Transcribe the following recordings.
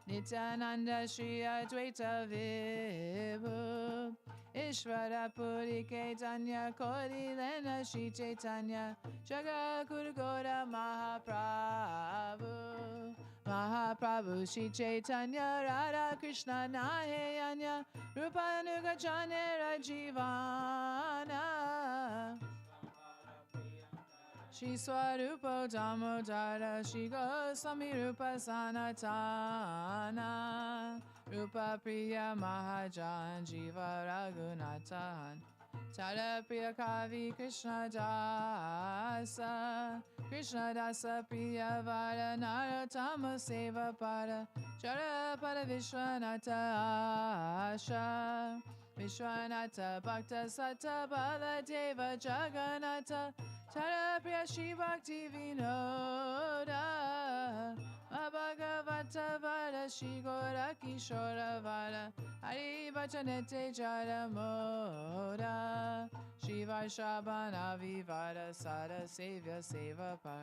Nityananda Shri Advaita Vibhu Ishvara Puri Caitanya Kodi Lena Shri Chaitanya Jagaguru Gora Mahaprabhu Mahaprabhu Shri Chaitanya Radha Krishna Nahayanya Rupanuga Chanera Jivana Shri Swarupo Damodara Shri Goswami Rupa Sanatana Rupa Priya Mahajan Jiva Raghunathan Tara Priya Kavi Krishna Dasa Krishna Dasa Priya Vara Narottama Seva Pada Jara Pada Vishwanatha Asha Vishwanatha Bhakta Sata Baladeva Jagannatha Tara Priya Shri Bhakti Vinoda Bhagavata Vada Shri Gora Kishora Vada Hari Bhajanete Jara Moda Shri Vaishabhana Vivada Sada Sevya Seva Pa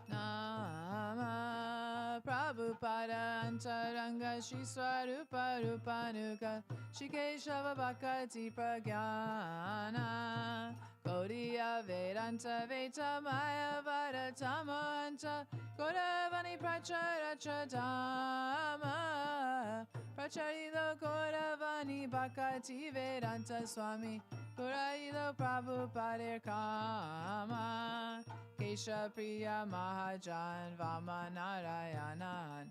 Nama Prabhupada Antaranga Shri Swarupa Rupanuga Shri Keshava Bhakti Pragyana Gaudiya Vedanta Veta Maya Vada Tamahanta Kodavani Pracharacha Dhamma Pracharilo Kodavani Bhakti Vedanta Swami Purayilo Prabhupada Kama Kesha Priya Mahajan Vamanarayanan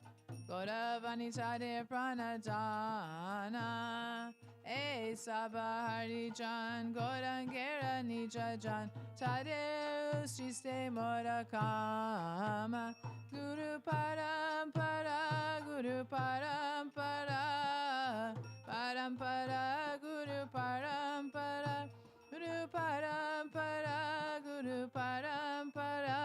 Godavani Tade Pranadana E Sabahari Jan Godangera Nijajan Tade Sriste Morakama Guru Parampara Guru Parampara Parampara Guru Parampara Guru Parampara Guru Parampara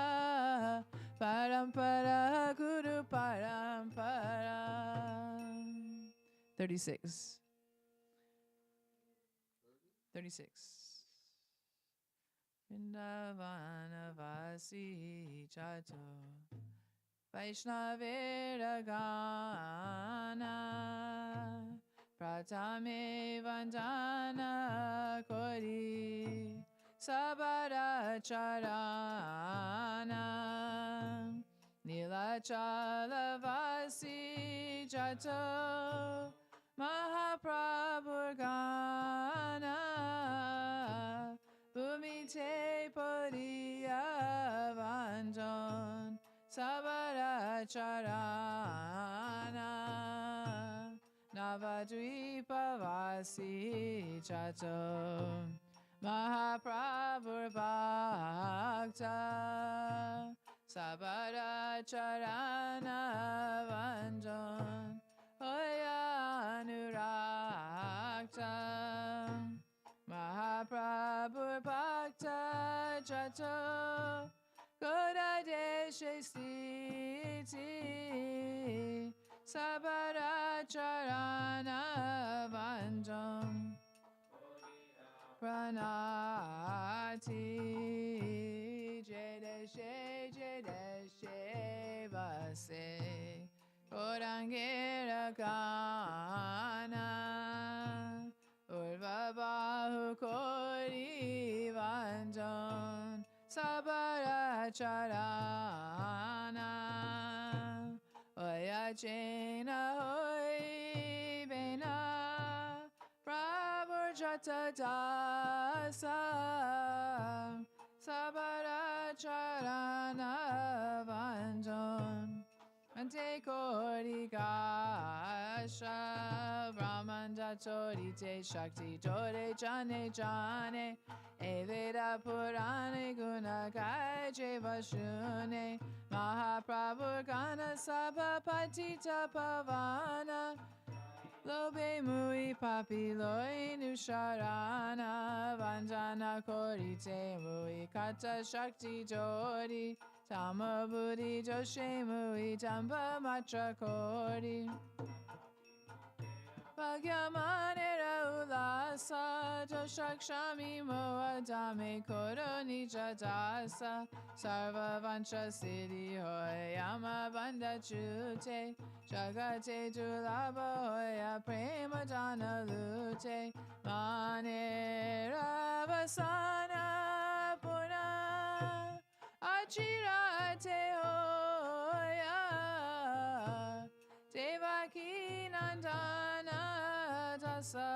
Parampara Guru Parampara 36 Vrindavanavasi Chato Vaishnaviragana Pratame Vandana Kori Sabara Charana Nilachalavasi Jato Mahaprabhurgana Bhumite Poriya Vanjan Sabara Charana Navadvip Vasi Chato Mahaprabhur Bhakta Sabara Charana Vanjan Hoya Anurakta Mahaprabhur Bhakta Chato Koda Deshe Sthiti Sabara Charana Vanjam Pranati Jedeshe Vase Kodangira Kana Urva Bahu Kori Vanjan Sabara Charana Oya Chena Hoi Bena Prabhu Jata Dasa Sabara Charana Vanjan Ante Kori Kasha Brahmanda Tori Te Shakti Tore Jane Jane Eveda Purane Guna Gaje Vashune Mahaprabhu Gana Sabha Patita Pavana Lobe Mui Papi Loi Nusharana Vanjana Kori Te Mui Kata Shakti Jodi Tama Buddhi Joshe Mui Tamba Matra Kori Bhagyamanera ulasa Joshakshami moadame koro nija dasa Sarva vancha siddhi hoyama bandha chute Jagate dulabha hoya prema dana lute Manera vasana puna Achirate hoya Devaki Nandana Dasa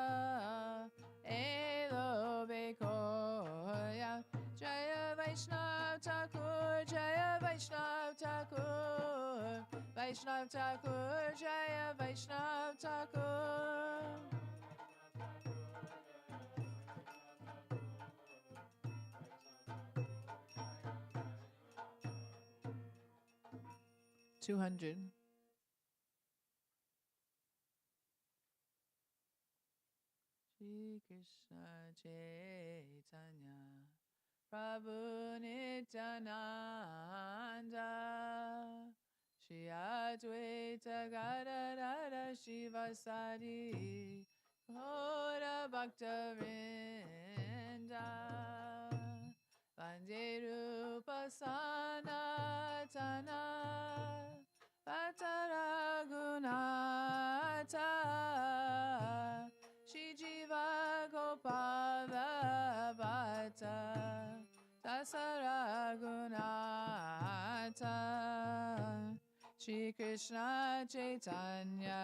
Elo Bekoya Jaya Vaishnav Thakur Jaya Vaishnav Thakur Vaishnav Thakur Jaya Vaishnav Thakur 200 Shri Krishna Chaitanya Prabhu Nityananda Shri Advaita Gadadara Shivasadi Ghora Bhakta Vrinda Vande Rupa Sanatana Vataragunata Shri Jiva Gopala Bhatta Dasaragunata Shri Krishna Chaitanya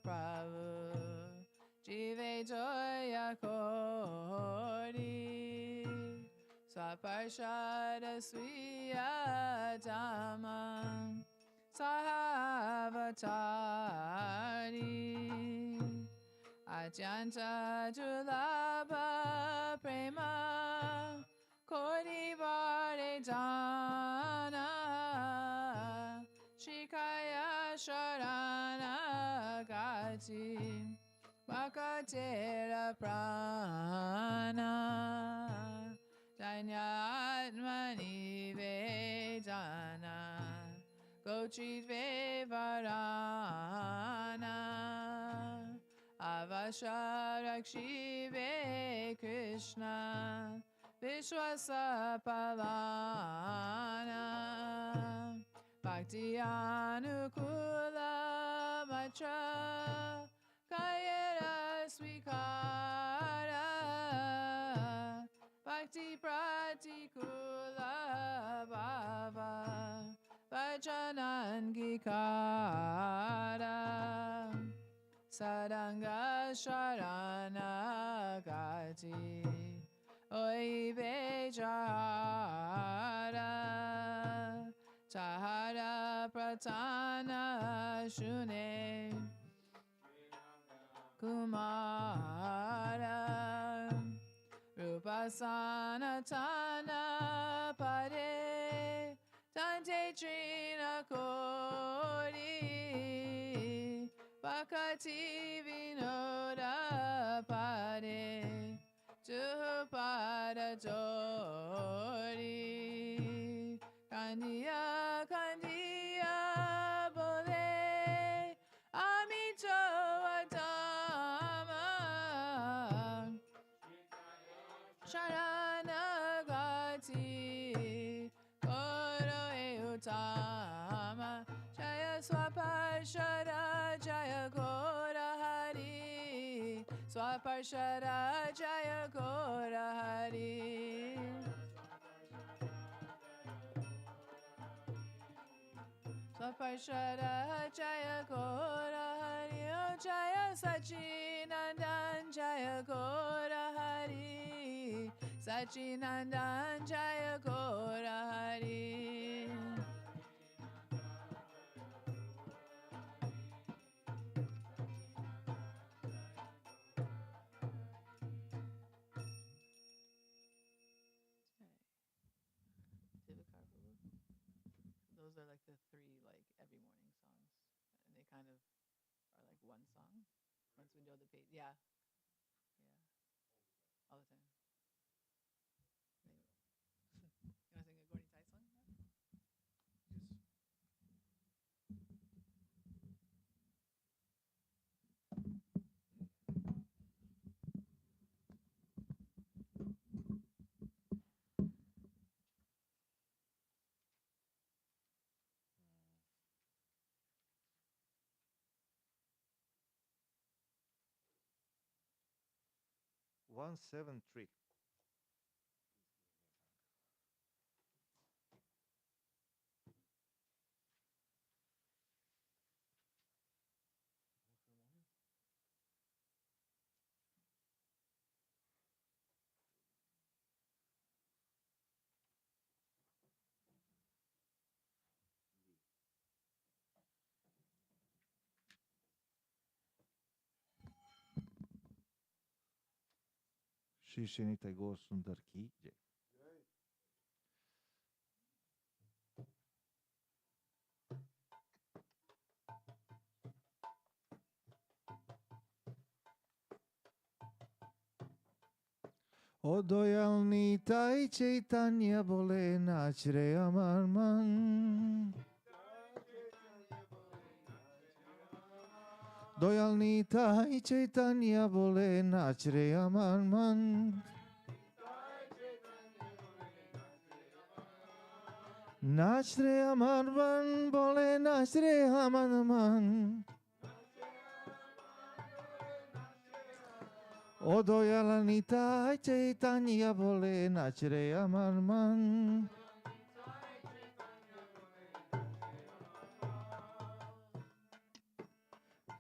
Prabhu Jive Joya Kori Swaparshada Swiya Dhamma Sahavatari Atyanta Dulabha Prema Kodi Vare Dana Shikaya Sharana Gati Vakatera Prana Danya Atmani Vedana Gochit Vevarana Avasharakshi Ve Krishna Vishwasapalana Bhakti Anukula Matra Kayera Svikara Bhakti Pratikula Bhava Vajanangikara Sadanga Sharana Gati Oi Bejara Tahara Pratana Shune Kumara Rupa Sanatana Pade Dante Trina Kori Bakati Vinoda Pade Tupada Jori Kandiya Kandiya Bole Amito Adama Sharanagati Koro Eutama Jaya Swaparshada Jaya Gora Hari Swaparshada Jaya Gora Hari Swaparshada Jaya Gora Hari Oh Jaya Sachinandan Jaya Gora Hari Sachinandan Jaya Gora Hari Those are like the three like every morning songs, and they kind of are like one song. Once we know the page, yeah, all the time. You want to sing a Gordy Tai song? 173. Shri शनिता गौर सुंदर की जय. O dojalni taj Chaitanya bole nač re amar man. Dojalni taj Chaitanya bole nač re amar man. Nač re amar man bole nač re amar man. O dojalni taj Chaitanya bole nač re amar man.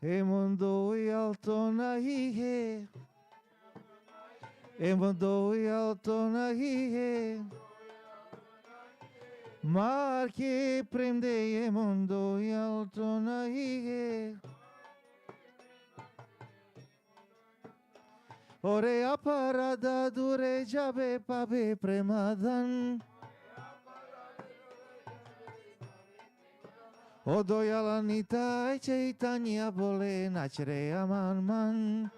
E mundo alto nahi hai, e mundo alto nahi hai, mar che prende e mundo alto nahi hai. Ore aparada dure jabe pabe premadan. O dojalani taj Chaitanya bole nač re amar man.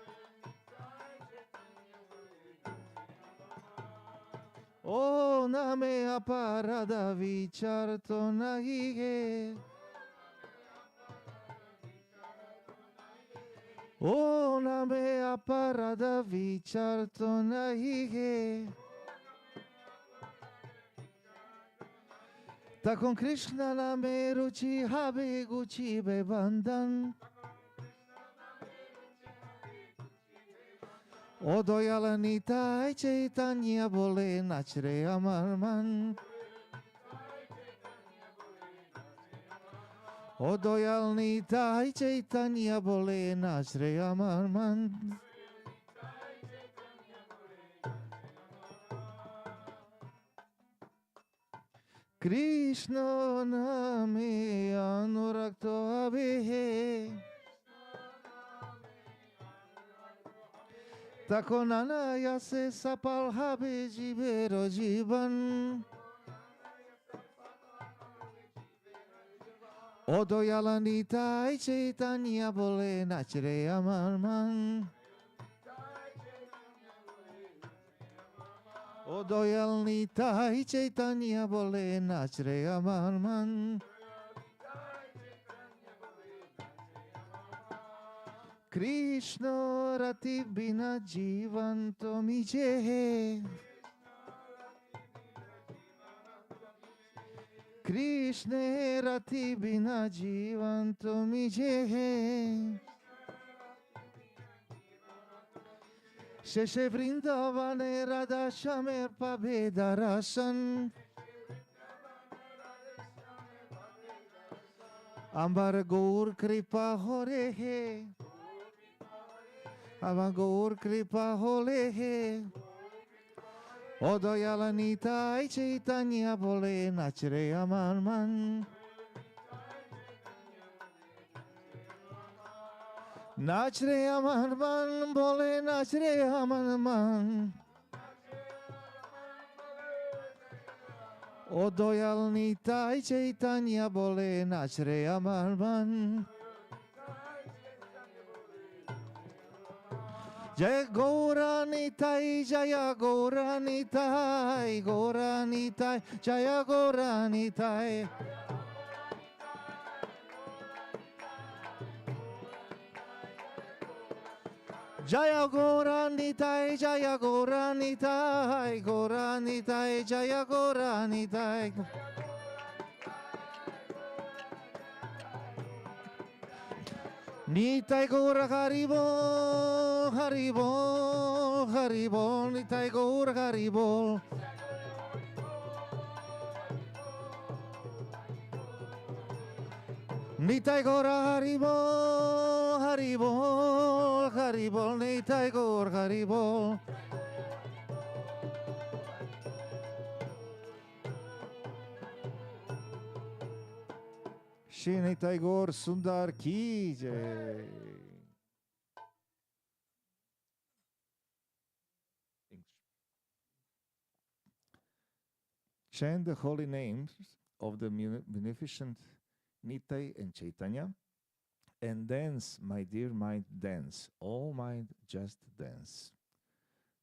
O name aparada vichar to nahi hai. O name aparada vichar to nahi hai. Ta con Krishna name ruchi habe guchi be bandan. O dojalani taj Chaitanya bole nač re amar man. O dojalni taj Chaitanya bole nač re amar man. Krishna name anurakto abhe. Tako nanaya se sapal habe jivero jivan. O dojalani taj Chaitanya bole nač re amar man. O dojalni taj Chaitanya bole nač re amar man. Krishna rati bina jivan to miche hai. Krishna rati bina jivan to miche hai. Sheshe vrindavane radha shamer pabe darasan. Ambar gaur kripa hore hai. Ambar gaur kripa hore hai. O dojalani taj Chaitanya bole nač re amar man. Nač re amar man bole nač re amar man. O dojalni taj Chaitanya bole nač re amar man. Jaya Gaurani Tai, Jaya Gaurani Tai, Gaurani Tai, Jaya Gaurani Tai. Jaya Gaurani Tai, Jaya Gaurani Tai, Gaurani Tai, Jaya Gaurani Tai. Nitai Gaura Haribol, Haribol, Haribol, Nitai Gaura Haribol. Nitai Gaura Haribol, Haribol, Haribol, Nitai Gaura Haribol. Shri Nitai Gaur Sundar Ki Jai. Chant the holy names of the beneficent Nitai and Chaitanya, and dance, my dear mind, dance. All mind, just dance.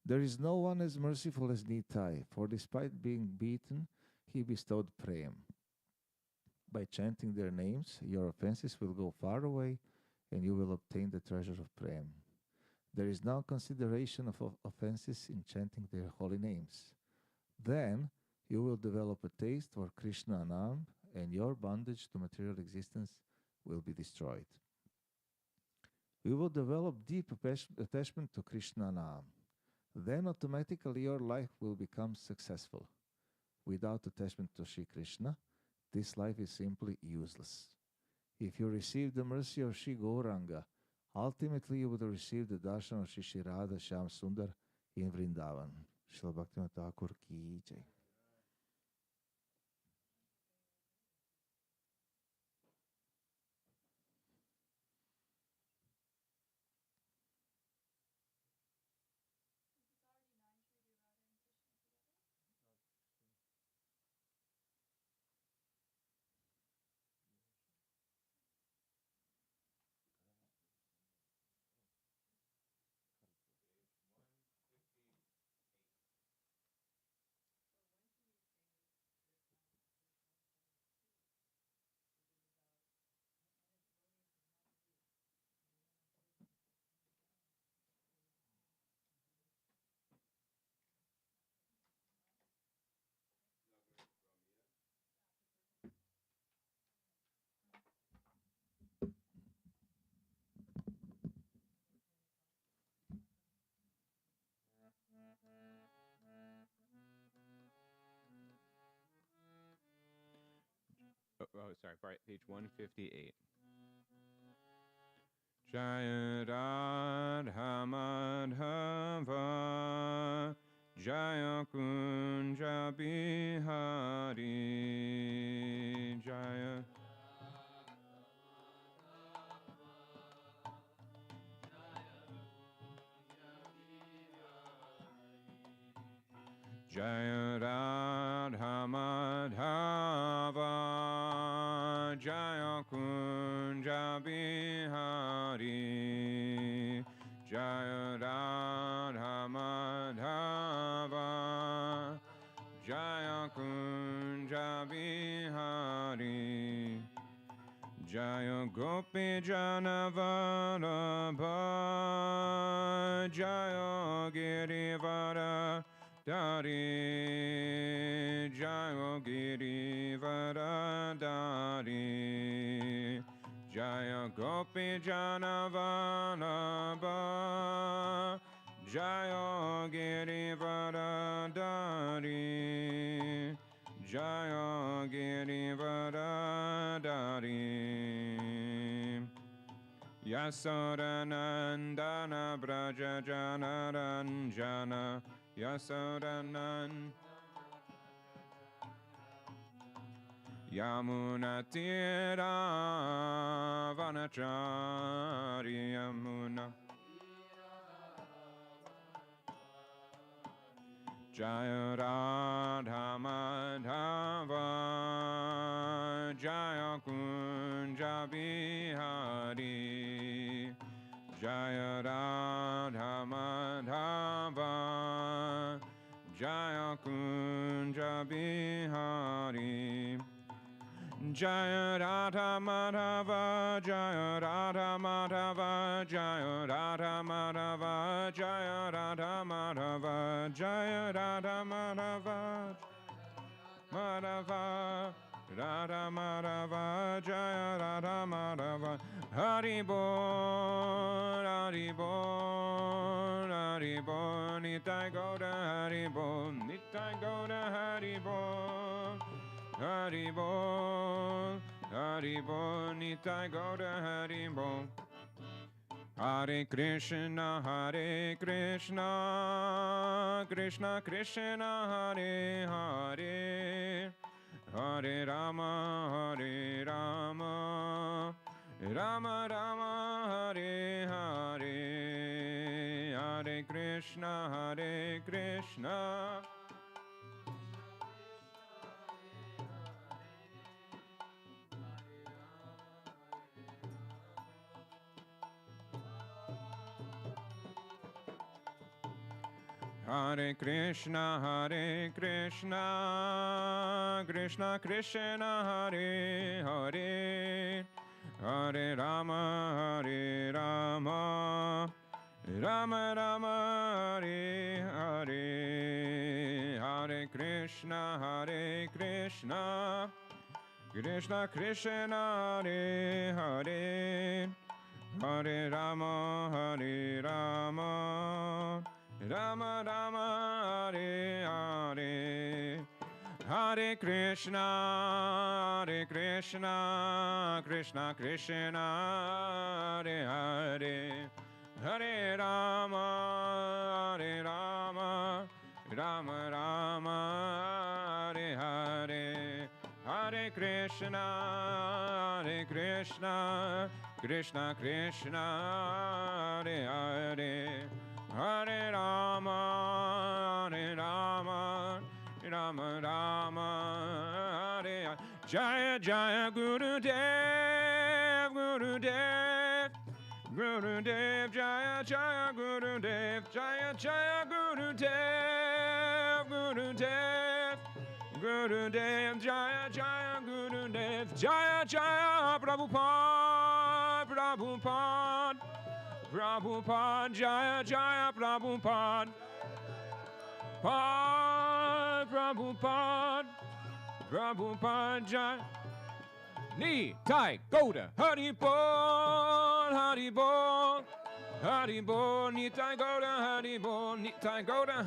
There is no one as merciful as Nitai, for despite being beaten, he bestowed prem. By chanting their names, your offenses will go far away, and you will obtain the treasure of prem. There is no consideration of offenses in chanting their holy names. Then you will develop a taste for Krishna Nam, and your bondage to material existence will be destroyed. You will develop deep attachment to Krishna Nam. Then automatically your life will become successful. Without attachment to Sri Krishna, this life is simply useless. If you receive the mercy of Sri Gauranga, ultimately you will receive the darshan of Sri Radha Shyam Sundar in Vrindavan. Srila Bhaktivinoda Thakur Ki Jai. Sorry, page 158. Jaya Radha Madhava Jaya Kunja Bihari Jaya Jaya Radha Madhava Jaya Kunja Bihari Jaya Radha Madhava Jaya Kunja Bihari Jaya Gopi Janavarabha Jaya Girivara Dari Jaya Girivara Dari Jaya Gopi Janavarabha Jaya Girivara Dari Jaya Girivara Dari Yasodanandana Braja Janaranjana Yasodanan Yamunatira Vanachari Yamuna Jaya Radha Madhava Jaya Kunja Bihari Jaya Radha Madhava Jaya Kunja Bihari Jaya Radha Madhava Jaya Radha Madhava Jaya Radha Madhava Jaya Radha Madhava Jaya Radha Madhava Madhava Radha Madhava Jaya Radha Madhava Hari Bol Haribol, Haribol, Nitai Gaura Haribol. Hare Krishna, Krishna Krishna, Hare Hare, Hare Rama, Rama Rama, Hare Hare, Hare Krishna, Hare Krishna, Krishna Krishna, Hare Hare, Hare Rama, Rama Rama, Hare Hare, Hare Krishna, Krishna Krishna, Hare Hare, Hare Rama, Rama Rama, Hare Hare, Hare Krishna, Krishna Krishna, Hare Hare, Hare Rama, Rama Rama, Hare Hare, Hare Krishna, Krishna Krishna, Hare Hare, Hare Rama, Rama Rama, Hare Hare. Jaya Jaya Gurudev, Gurudev, Jaya Jaya Gurudev, Jaya Jaya Gurudev, Gurudev, Jaya Jaya Gurudev, Jaya Jaya Prabhupada, Prabhupada, Jaya Jaya Prabhupada, Prabhupada, Jaya. Nitai Gauda, Haribol, Haribol, Haribol, Nitai Gauda, Haribol, Nitai Gauda.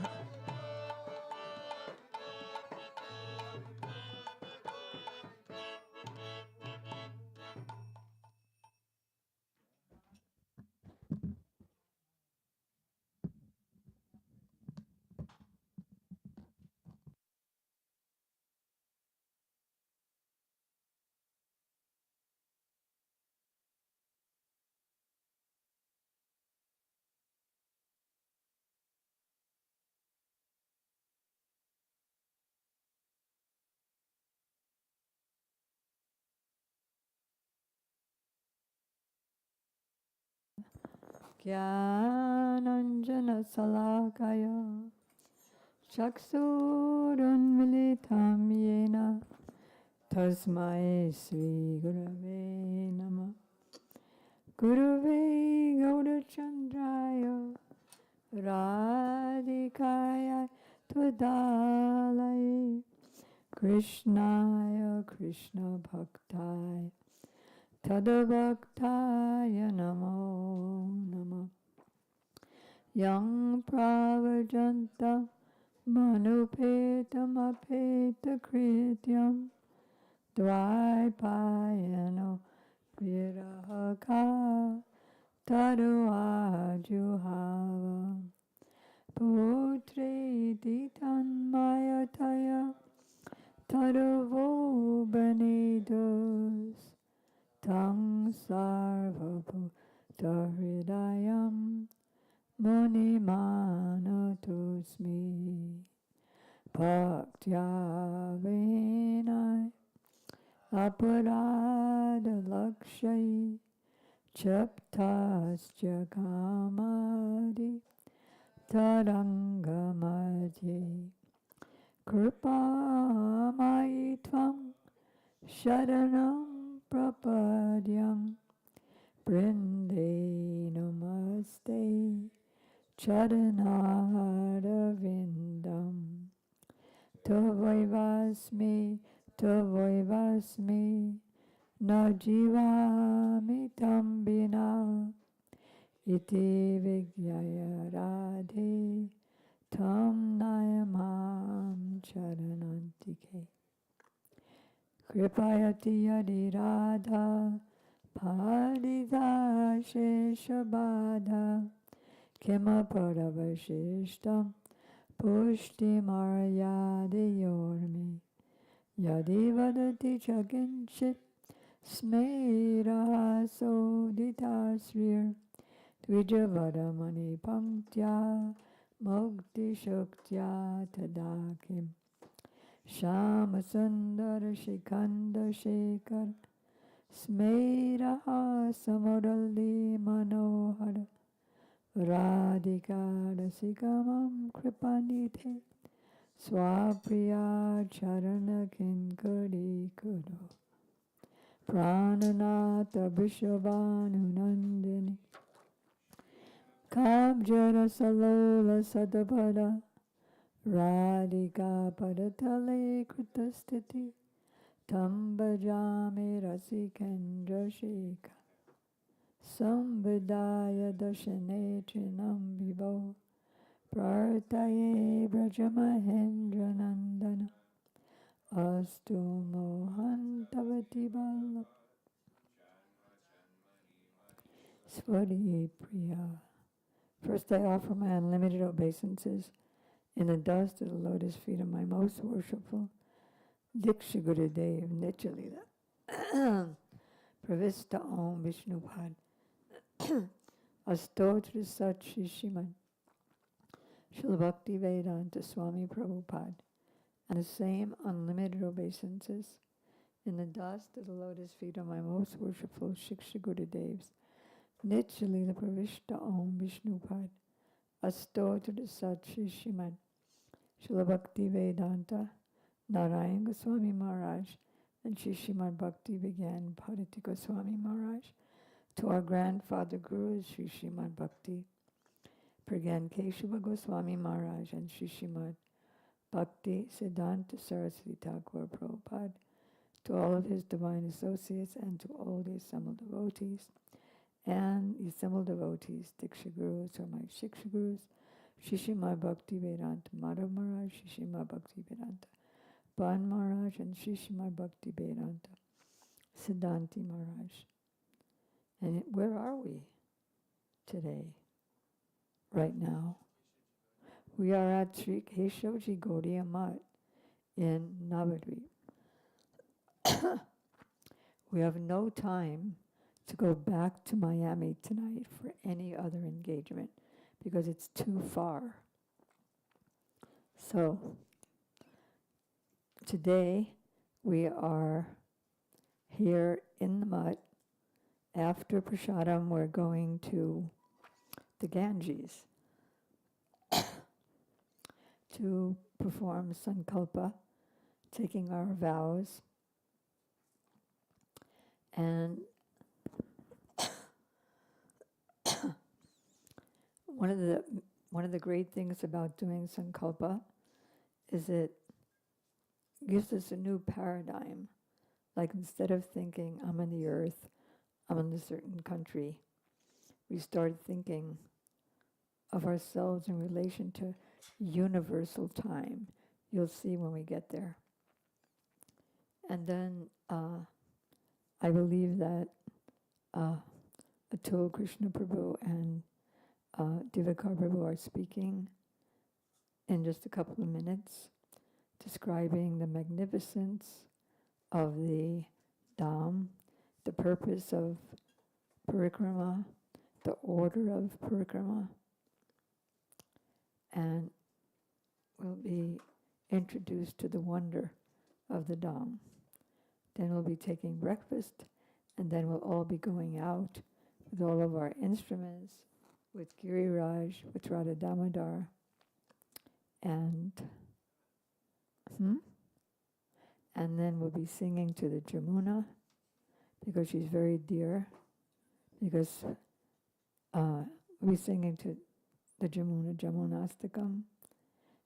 Jnananjana Salakaya Chaksurunmilitam Yena Tasmai Sri Gurave Nama Gurave Gaurachandraya Radhikaya Twadalai Krishnaya Krishna Bhaktaya Tadavaktaya Namo Nama Yang Pravajanta Manupetam Apeta Krityam Dvaipayano Virahaka Taruajuhava Putri Ditanmayataya Taruvo Benedus Tang Sarvabhuta Hridayam Muni Manatosmi Bhaktya Vinay Aparada Lakshay Chaptascha Kamadi Tarangamadhi Kripa Maitvam Sharanam Prapadyam Brinde Namaste Charanardavindam Tavaivasmi Najivami Tambina Iti Vigyaya Radhe Tam Nayamam Charanantike. Kripayati yadi radha padita sheshabada kima paravashishtam pushti maryadi yormi yadi vadati chakinchit smera sodita srir Dvijavadamani panktya mukti shuktya tadakim Shama sundara shikanda shekar Smeraha samurali manohara Radhika rasikamam kripanite Swapriya charana kinkari kuro Prananata Vishwabhanu Nandini Kabjara salola sadapada Radhika padatale kritastiti Tambajami rasikendra shika Sambhidaya dashane trinam vivo Prartaye brajamahendra nandana Astu mohantavati bala Svadi priya. First I offer my unlimited obeisances in the dust of the lotus feet of my most worshipful Diksha Gurudev Nityalila Pravista Om Vishnupad Astotra Sat Shishiman Srila Bhakti Vedanta Swami Prabhupada, and the same unlimited obeisances in the dust of the lotus feet of my most worshipful Shiksha Gurudevs Nityalila Pravista Om Vishnupad Astotra Sat Shishiman Srila Bhakti Vedanta Narayan Goswami Maharaj and Shishimad Bhakti began Bharati Goswami Maharaj to our grandfather Guru Shishimad Bhakti began Keshava Goswami Maharaj and Shishimad Bhakti Siddhanta Saraswati Thakur Prabhupada, to all of his divine associates and to all the assembled devotees. And the assembled devotees, Diksha Gurus or my Shiksha Gurus, Shishimad Bhakti Vedanta Madhav Maharaj, Shishimad Bhakti Vedanta Ban Maharaj, and Shishimad Bhakti Vedanta Siddhanti Maharaj. And where are we today, right now? We are at Sri Keshavji Gaudiya Math in Navadvip. We have no time to go back to Miami tonight for any other engagement because it's too far. So today we are here in the mud. After Prasadam, we're going to the Ganges to perform Sankalpa, taking our vows. And one of the great things about doing Sankalpa is it gives us a new paradigm. Like instead of thinking, I'm on the earth, I'm in a certain country, we start thinking of ourselves in relation to universal time. You'll see when we get there. And then I believe that Atul Krishna Prabhu and Divakar Prabhu are speaking in just a couple of minutes, describing the magnificence of the Dham, the purpose of Parikrama, the order of Parikrama, and we'll be introduced to the wonder of the Dham. Then we'll be taking breakfast, and then we'll all be going out with all of our instruments, with Giriraj, with Radha Damodar, and then we'll be singing to the Jamuna, because she's very dear, because we'll be singing to the Jamuna, Jamunastakam.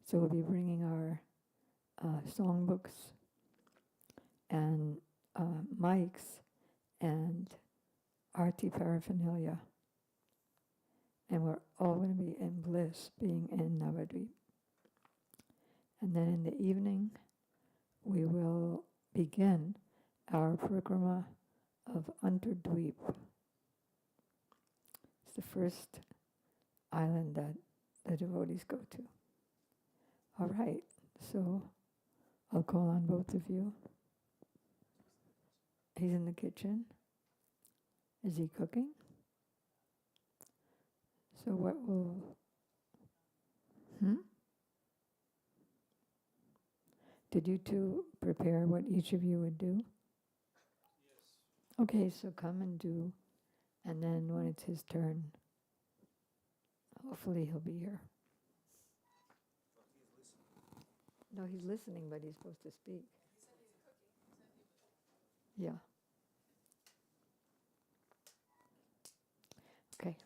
So we'll be bringing our songbooks and mics and arti paraphernalia. And we're all going to be in bliss being in Navadvip. And then in the evening, we will begin our parikrama of Navadvip. It's the first island that the devotees go to. All right, so I'll call on both of you. He's in the kitchen. Is he cooking? So what will... Did you two prepare what each of you would do? Yes. Okay, so come and do, and then when it's his turn, hopefully he'll be here. No, he's listening, but he's supposed to speak. Yeah. Okay.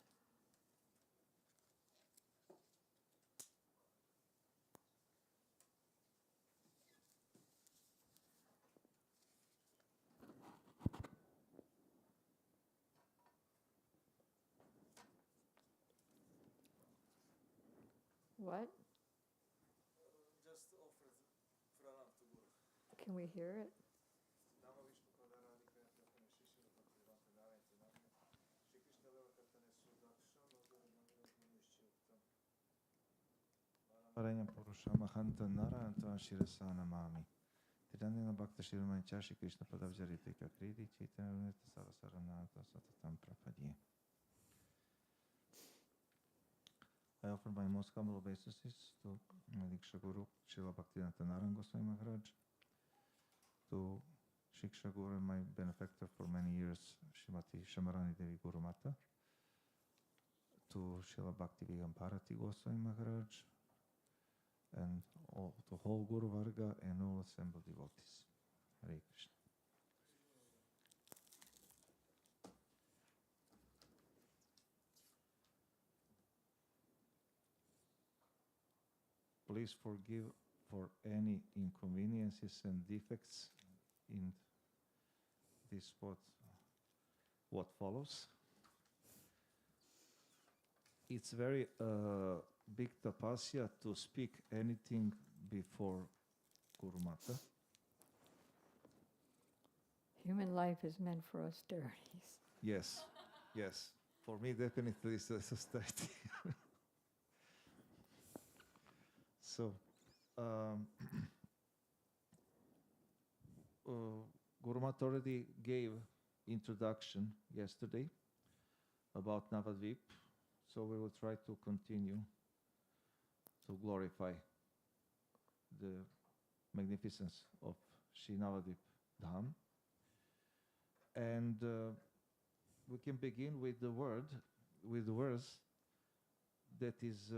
What? Just offer pranam to Guru. Can we hear it? Varanya Purushama Hanta Naranta Shirasana Mami. Tirandina Bhakta Shirmani Chashi Krishna Padavjaritika Kriti Chaitanya Sarasaranata Satatam Prapadye. I offer my most humble obeisances to my Diksha Guru, Srila Bhaktivedanta Narayana Goswami Maharaj, to Shiksha Guru and my benefactor for many years, Srimati Shamarani Devi Guru Mata, to Srila Bhaktivedanta Bharati Goswami Maharaj, and all, to whole Guru Varga and all assembled devotees. Hare Krishna. Please forgive for any inconveniences and defects in this what follows. It's very big tapasya to speak anything before Guru Mata. Human life is meant for austerities. Yes, yes. For me, definitely it's a austerity. So, Guru Mata already gave introduction yesterday about Navadvip, so we will try to continue to glorify the magnificence of Shri Navadvip Dham. And we can begin with the verse that is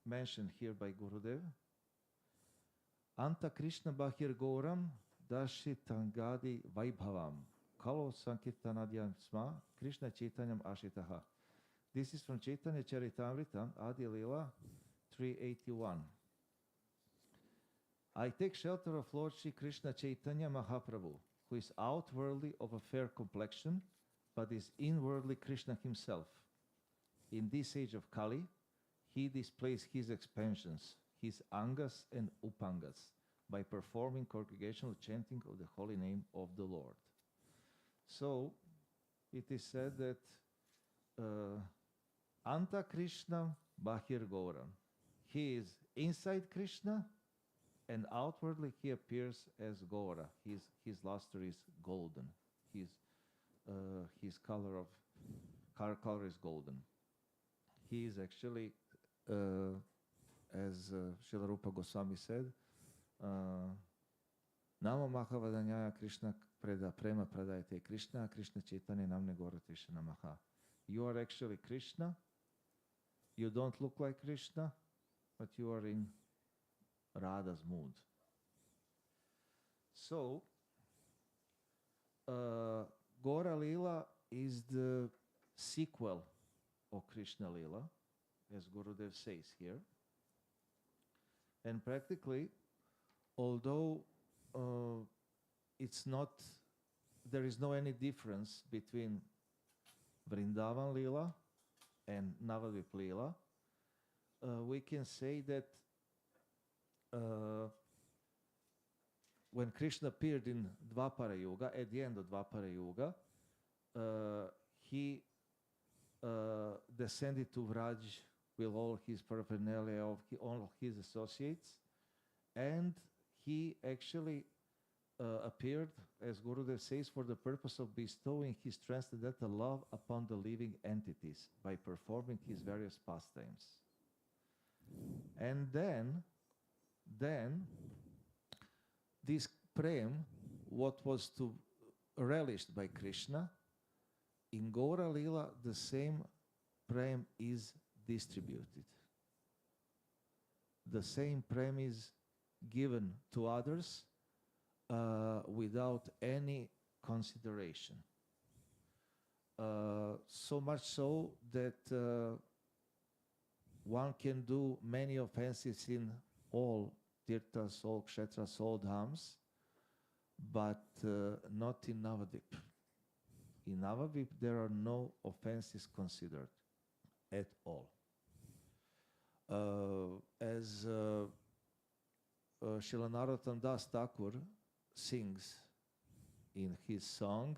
mentioned here by Gurudev. Anta Krishna Bahir Gauram Dashitangadi Vaibhavam Kalo Sankirtanadyam Sma Krishna Chaitanyam Ashitaha. This is from Chaitanya Charitamrita, Adi Lila 381. I take shelter of Lord Shri Krishna Chaitanya Mahaprabhu, who is outwardly of a fair complexion, but is inwardly Krishna himself. In this age of Kali, he displays his expansions, his angas and upangas, by performing congregational chanting of the holy name of the Lord. So, it is said that Anta Krishna Bahir Gauram. He is inside Krishna, and outwardly he appears as Gaura. His luster is golden. His color is golden. He is actually, as Srila Rupa Goswami said, Nama Mahavadanyaya Krishna Preda Prema Pradayate Krishna Krishna Chaitanya Namne Gaura Krishna Maha. You are actually Krishna. You don't look like Krishna, but you are in Radha's mood. So, Gaura Lila is the sequel of Krishna Lila, as Gurudev says here. And practically, although there is no any difference between Vrindavan Lila and Navadvip Lila, we can say that when Krishna appeared in Dvapara Yuga, at the end of Dvapara Yuga, he descended to Vraj with all his paraphernalia of all of his associates, and he actually appeared, as Gurudev says, for the purpose of bestowing his transcendental love upon the living entities by performing his various pastimes. And then this prem, what was to relished by Krishna, in Gaura Lila, the same prem is distributed. The same prem is given to others without any consideration. So much so that one can do many offenses in all tirthas, all kshetras, all dhams, but not in Navadvip. In Navadvip, there are no offenses considered at all. As Srila Narottam Das Thakur sings in his song,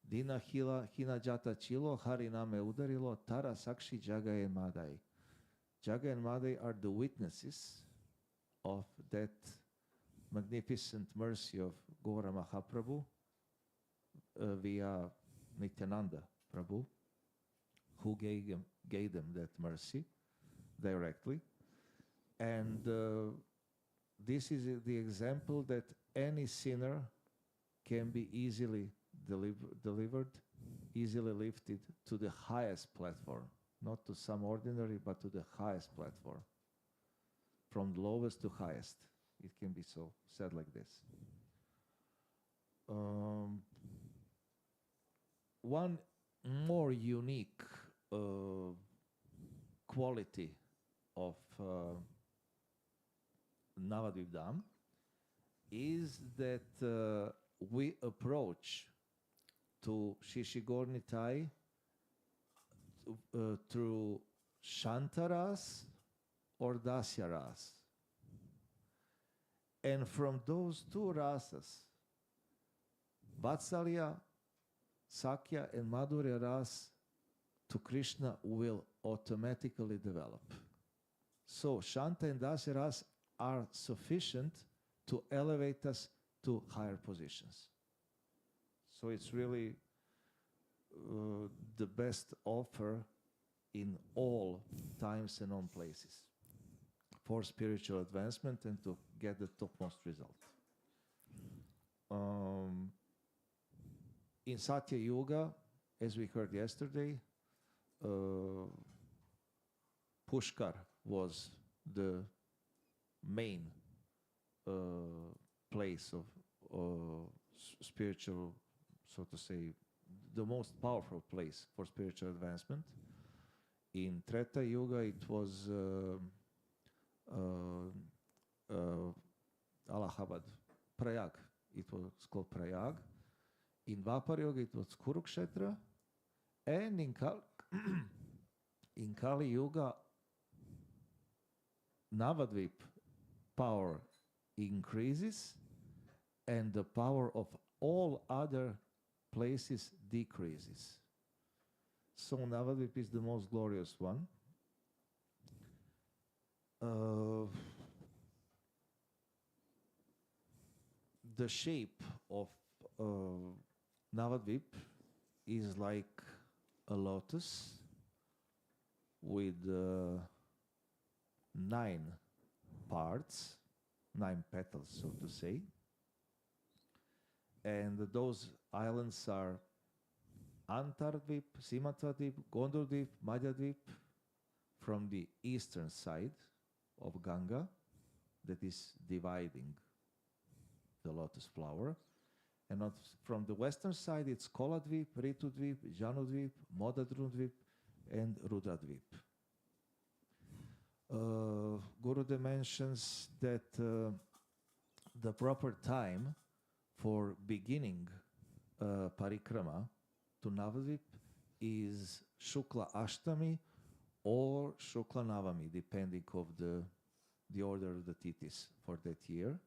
Dina hina jata chilo, hariname udarilo, tara sakshi jaga and madai. Jaga and madai are the witnesses of that magnificent mercy of Gaura Mahaprabhu via Nityananda Prabhu, who gave them that mercy directly. And this is the example that any sinner can be easily delivered, easily lifted to the highest platform, not to some ordinary, but to the highest platform. From lowest to highest. It can be so said like this. One more unique quality of Navadvip Dham is that we approach to Shishigornitai through Shantaras or Dasyaras. And from those two rasas, Vatsalya, Sakya, and Madhurya ras to Krishna will automatically develop. So Shanta and Dasya ras are sufficient to elevate us to higher positions. So it's really the best offer in all times and all places for spiritual advancement and to get the topmost result. In Satya Yuga, as we heard yesterday, Pushkar was the main place of spiritual, so to say, the most powerful place for spiritual advancement. In Treta Yuga, it was Allahabad, Prayag. It was called Prayag. In Dvapara Yuga, it was Kurukshetra. And in Kali Yuga, Navadvip power increases and the power of all other places decreases. So Navadvip is the most glorious one. The shape of Navadvip is like a lotus with 9 parts, 9 petals, so to say. And those islands are Antardvip, Simatradvip, Gondardvip, Madhyadvip from the eastern side of Ganga, that is dividing the lotus flower. And from the western side, it's Koladvip, Ritudvip, Janudvip, Modadrundvip, and Rudradvip. Gurudev mentions that the proper time for beginning parikrama to Navadvip is Shukla Ashtami or Shukla Navami, depending of the order of the tithis for that year.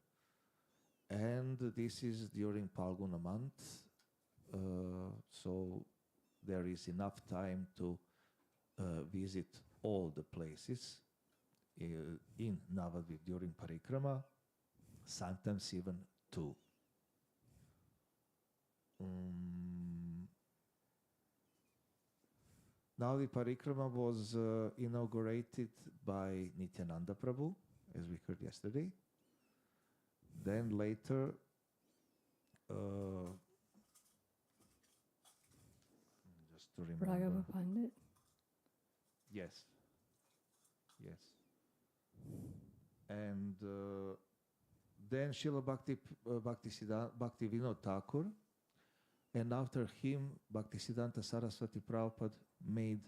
And this is during Palguna month, so there is enough time to visit all the places in Navadvip during Parikrama, sometimes even two. Now the Parikrama was inaugurated by Nityananda Prabhu, as we heard yesterday. Then later, just to remember. Raghava Pandit. Yes. Yes. And then Srila Bhaktivinoda Thakur, and after him, Bhaktisiddhanta Saraswati Prabhupada made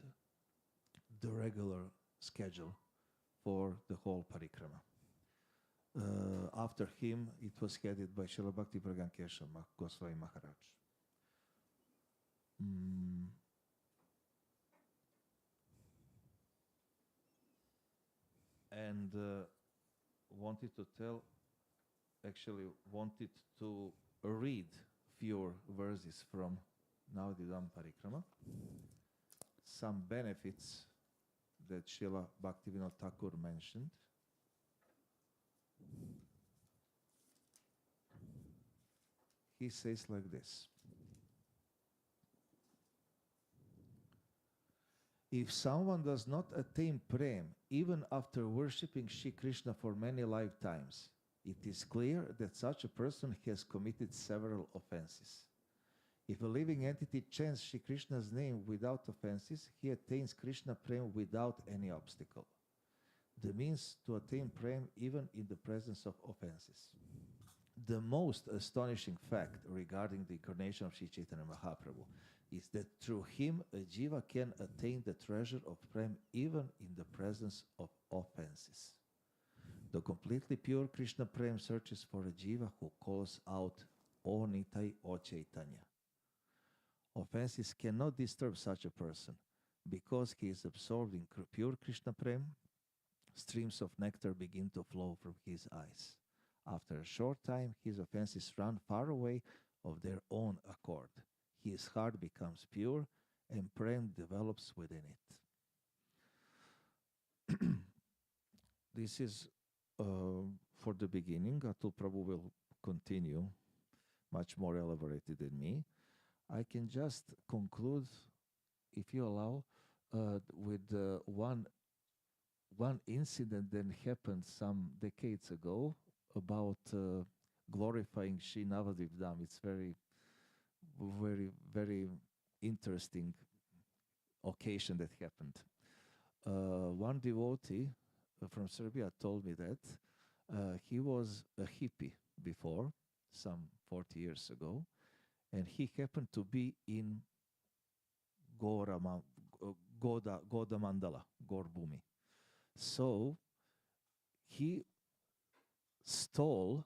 the regular schedule for the whole Parikrama. After him, it was headed by Srila Bhakti Pragankesha Goswami Maharaj. And wanted to read few verses from Navadvip Dhama Parikrama, some benefits that Srila Bhaktivinoda Thakur mentioned. He says like this: if someone does not attain prem even after worshipping Shri Krishna for many lifetimes, it is clear that such a person has committed several offenses. If a living entity chants Shri Krishna's name without offenses, he attains Krishna prem without any obstacle. The means to attain prem even in the presence of offenses. The most astonishing fact regarding the incarnation of Sri Chaitanya Mahaprabhu is that through him a jiva can attain the treasure of prem even in the presence of offenses. The completely pure Krishna prem searches for a jiva who calls out, O Nitai, O Chaitanya. Offenses cannot disturb such a person because he is absorbed in pure Krishna prem. Streams of nectar begin to flow from his eyes. After a short time, his offenses run far away of their own accord. His heart becomes pure and prem develops within it. This is for the beginning. Atul Prabhu will continue, much more elaborated than me. I can just conclude, if you allow, with one incident that happened some decades ago about glorifying Shri Navadvip Dham. It's very, very interesting occasion that happened. One devotee from Serbia told me that he was a hippie before, some 40 years ago, and he happened to be in Goda Mandala, Gaur Bhumi. So he stole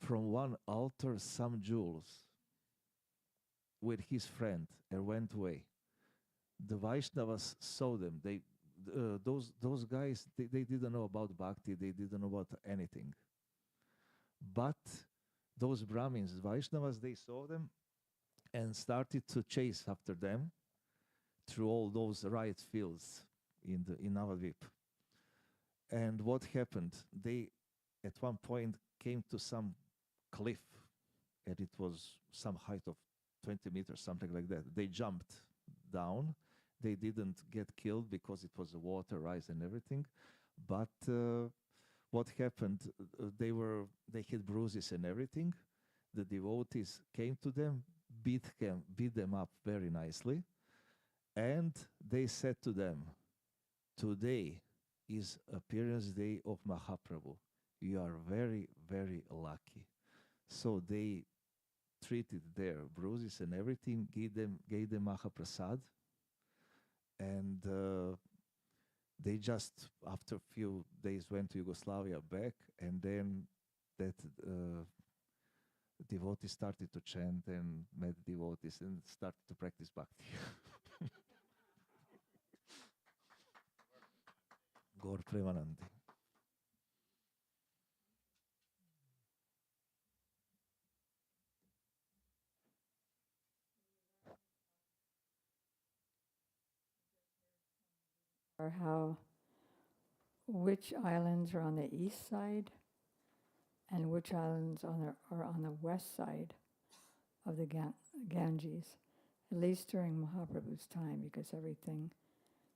from one altar some jewels with his friend and went away. The Vaishnavas saw them. Those guys, they didn't know about bhakti. They didn't know about anything. But those Brahmins, Vaishnavas, they saw them and started to chase after them through all those rice fields in Navadvip. And what happened? They, at one point, came to some cliff, and it was some height of 20 meters, something like that. They jumped down. They didn't get killed because it was water, rice, and everything. But what happened? They had bruises and everything. The devotees came to them, beat them up very nicely, and they said to them, "Today is appearance day of Mahaprabhu. You are very, very lucky." So they treated their bruises and everything, gave them Mahaprasad, and they just, after a few days, went to Yugoslavia back, and then that devotee started to chant and met devotees and started to practice bhakti. Gaur Premanandi. Or how, which islands are on the east side and which islands are on the west side of the Ganges, at least during Mahaprabhu's time, because everything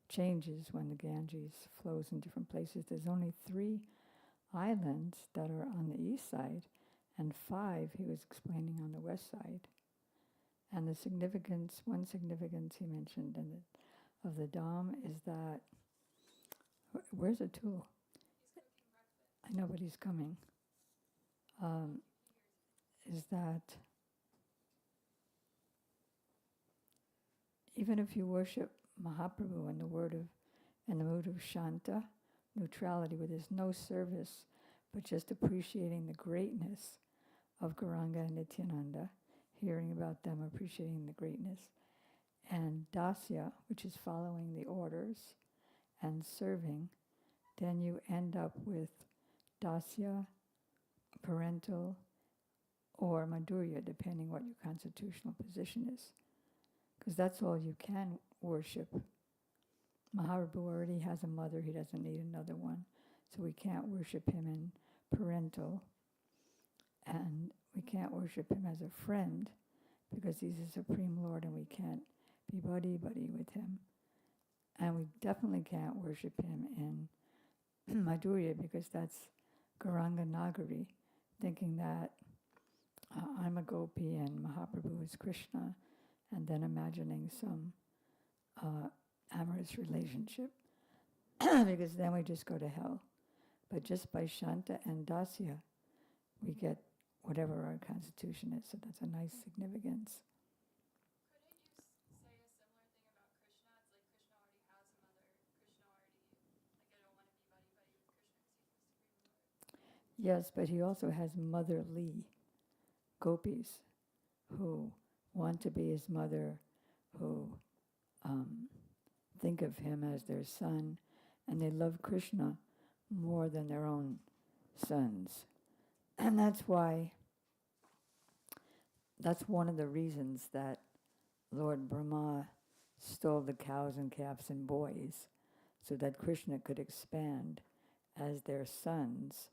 changes when the Ganges flows in different places. There's only 3 islands that are on the east side, and 5, he was explaining, on the west side. And the significance, one significance he mentioned of the Dham is that, where's Atul? I know, but he's coming. Is that even if you worship Mahaprabhu in the mood of Shanta, neutrality, where there's no service, but just appreciating the greatness of Gauranga and Nityananda, hearing about them, appreciating the greatness, and Dasya, which is following the orders and serving, then you end up with Dasya, parental, or Madhurya, depending what your constitutional position is. Because that's all you can worship. Mahaprabhu already has a mother, he doesn't need another one. So we can't worship him in parental, and we can't worship him as a friend, because he's a Supreme Lord and we can't be buddy-buddy with him. And we definitely can't worship him in Madhurya, because that's Gauranga Nagari, thinking that I'm a gopi and Mahaprabhu is Krishna, and then imagining some amorous relationship, because then we just go to hell. But just by Shanta and Dasya, we get whatever our constitution is, so that's a nice significance. Yes, but he also has motherly gopis who want to be his mother, who think of him as their son, and they love Krishna more than their own sons. And that's one of the reasons that Lord Brahma stole the cows and calves and boys, so that Krishna could expand as their sons,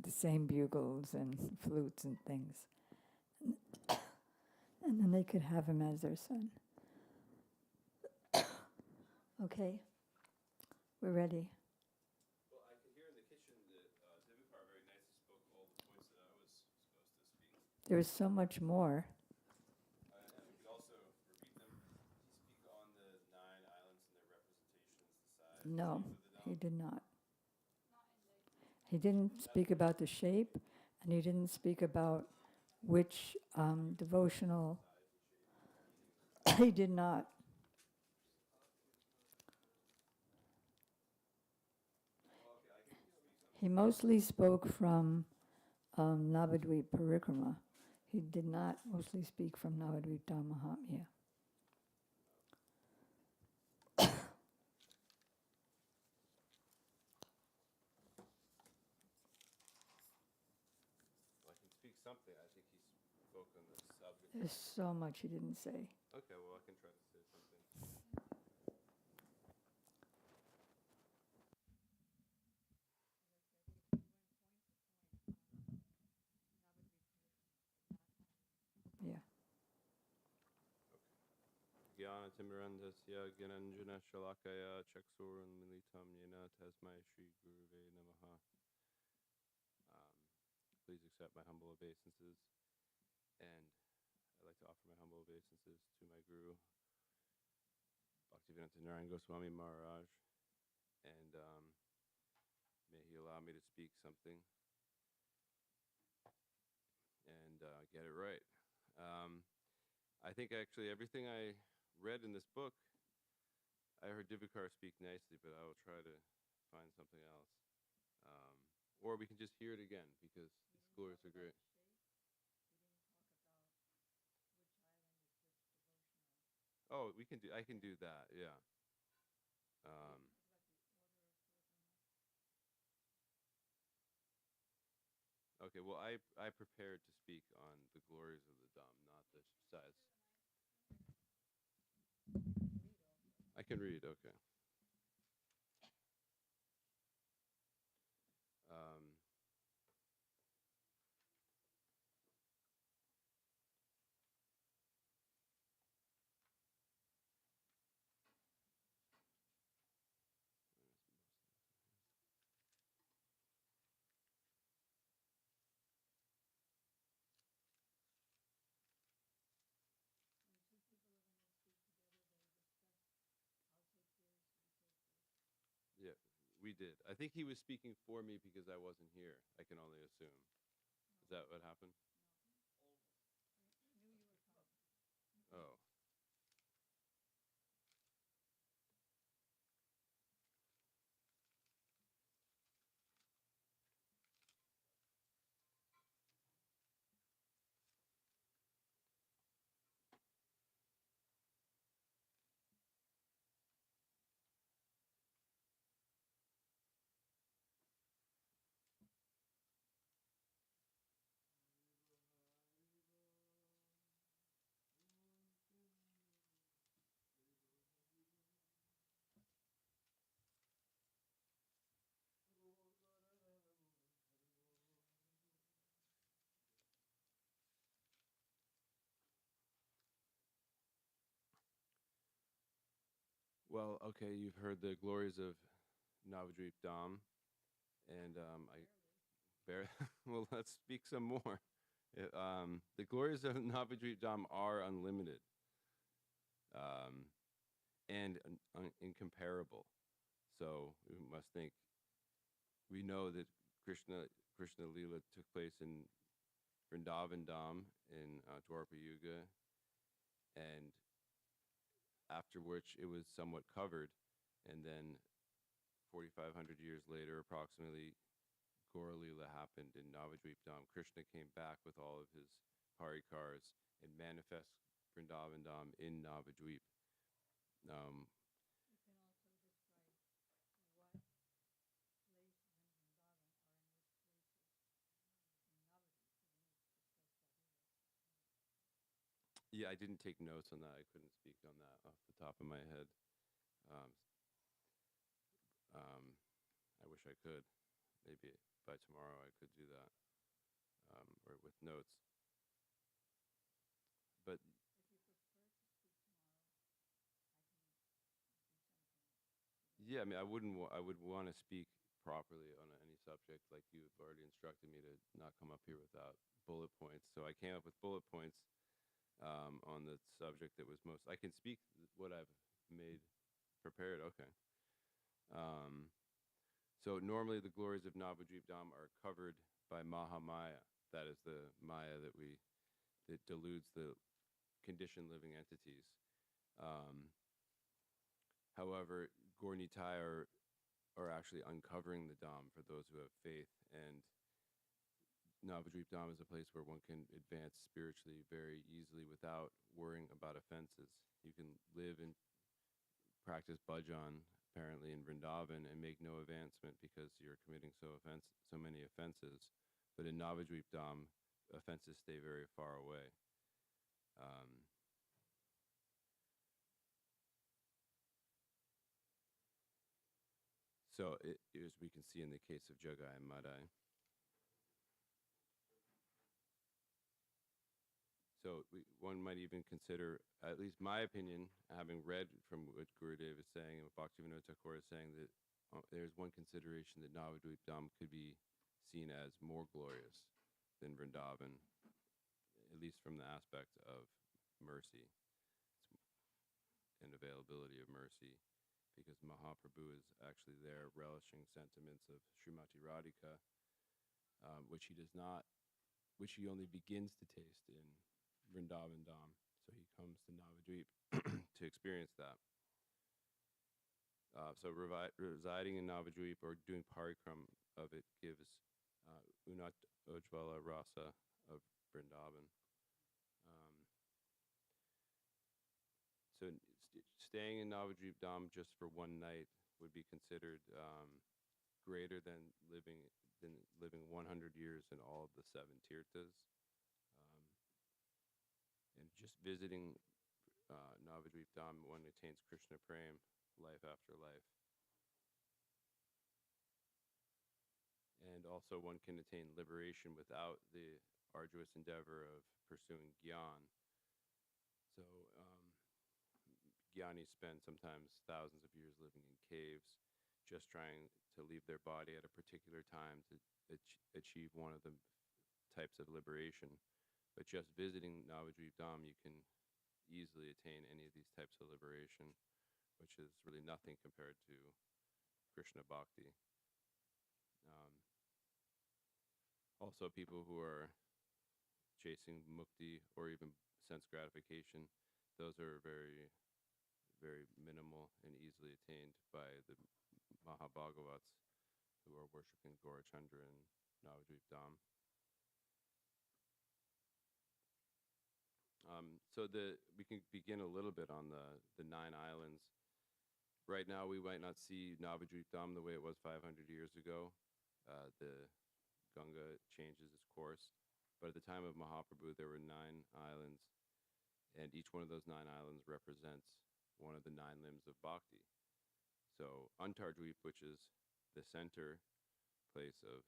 the same bugles and flutes and things. And then they could have him as their son. Okay, we're ready. Well, I could hear in the kitchen that Divakar very nicely spoke all the points that I was supposed to speak. There's so much more. And we could also repeat them. Did he speak on the 9 islands and their representations, the size, No, shape of the he Dham? did not. He didn't speak about the shape, and he didn't speak about which devotional. He did not. He mostly spoke from Navadvip Parikrama. He did not mostly speak from Navadvip Dhama Parikrama. Well, I can speak something. I think he spoke on the subject. There's so much he didn't say. Okay, well, I can try to say something. Yeah. Gyanatimrandasya Gyananjana Shalakaya Chaksuran Militam Yena Tasmai Shri Guruve Namaha. Please accept my humble obeisances, and I'd like to offer my humble obeisances to my Guru, Bhaktivedanta Narayan Goswami Maharaj, and may he allow me to speak something and get it right. I think actually everything I read in this book, I heard Divakar speak nicely, but I will try to find something else. Or we can just hear it again, because these glories are great. Oh, I can do that, yeah. Okay, well, I prepared to speak on the glories of the Dham, not the size. I can read, okay. We did. I think he was speaking for me because I wasn't here. I can only assume. Is that what happened? Oh. Well, okay, you've heard the glories of Navadvip Dham, and I bear. Well, let's speak some more. The glories of Navadvip Dham are unlimited, um, and incomparable. So we must think. We know that Krishna Lila took place in Vrindavan Dham in Dwarpa Yuga, and after which it was somewhat covered, and then 4,500 years later, approximately, Gaura Lila happened in Navadvip Dham. Krishna came back with all of his parikars and manifest Vrindavan Dham in Navadvip. Um, yeah, I didn't take notes on that. I couldn't speak on that off the top of my head. Um, um, I wish I could. Maybe by tomorrow I could do that, or with notes. But yeah, I mean, I would want to speak properly on any subject. Like you've already instructed me to not come up here without bullet points. So I came up with bullet points on the subject that was most. I can speak what I've made prepared. Okay. Um, so normally the glories of Navadvip Dham are covered by Mahamaya. That is the Maya that deludes the conditioned living entities. Um, However, Gornitai are actually uncovering the Dham for those who have faith, and Navadvip Dham is a place where one can advance spiritually very easily without worrying about offenses. You can live and practice bhajan apparently in Vrindavan and make no advancement because you're committing so many offenses. But in Navadvip Dham, offenses stay very far away. Um, so as we can see in the case of Jagai and Madai. So one might even consider, at least my opinion, having read from what Gurudev is saying and what Bhaktivinoda Thakur is saying, that there's one consideration that Navadvip Dham could be seen as more glorious than Vrindavan, at least from the aspect of mercy and availability of mercy, because Mahaprabhu is actually there relishing sentiments of Srimati Radhika, which he does not, which he only begins to taste in Vrindavan Dham. So he comes to Navadvip to experience that. So residing in Navadvip or doing parikram of it gives Unat Ujvala Rasa of Vrindavan. So staying in Navadvip Dham just for one night would be considered greater than living 100 years in all of the seven tirthas. And just visiting Navadvip Dham, one attains Krishna Prem life after life. And also one can attain liberation without the arduous endeavor of pursuing Gyan. So Gyanis spend sometimes thousands of years living in caves, just trying to leave their body at a particular time to achieve one of the types of liberation. But just visiting Navadvip Dham, you can easily attain any of these types of liberation, which is really nothing compared to Krishna Bhakti. Also, people who are chasing mukti or even sense gratification, those are very, very minimal and easily attained by the Mahabhagavats who are worshipping Gaurachandra and Navadvip Dham. So we can begin a little bit on the 9 islands. Right now, we might not see Navadvip Dham the way it was 500 years ago. The Ganga changes its course. But at the time of Mahaprabhu, there were 9 islands, and each one of those 9 islands represents one of the 9 limbs of bhakti. So Antardvip, which is the center place of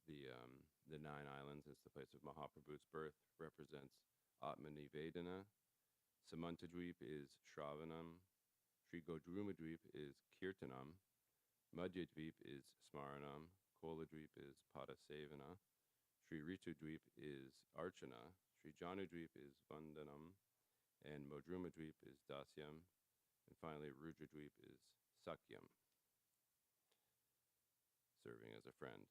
the 9 islands, it's the place of Mahaprabhu's birth, represents Atmanivedana. Samantadvip is Shravanam. Sri Godrumadvip is Kirtanam. Madhyadvip is Smaranam. Koladvip is Padasevana. Sri Ritudvip is Archana. Sri Janudvip is Vandanam. And Modrumadvip is Dasyam. And finally, Rudradvip is Sakyam, serving as a friend.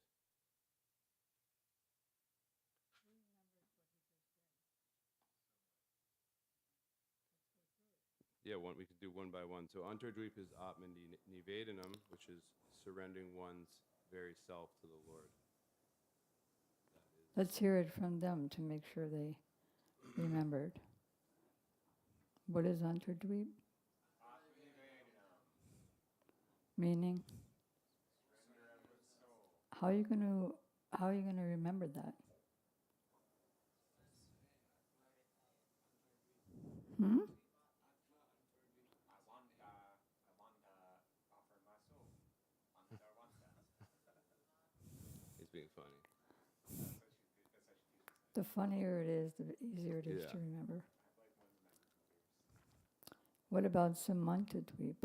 Yeah, we could do one by one. So Antardvip is Atman Nivedanam, which is surrendering one's very self to the Lord. Let's hear it from them to make sure they remembered. What is Antardvip? Meaning? How are you going to remember that? Hmm? He's being funny. The funnier it is, the easier it is to remember. What about Samantadvip?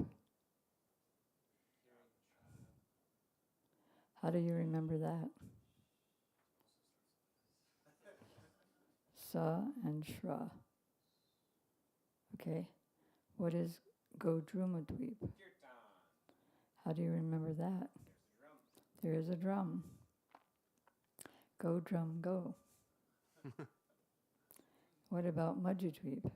How do you remember that? Sa and Shra. Okay. What is Godrumadvip? How do you remember that? There is a drum. Go drum go. What about Madhyadvip?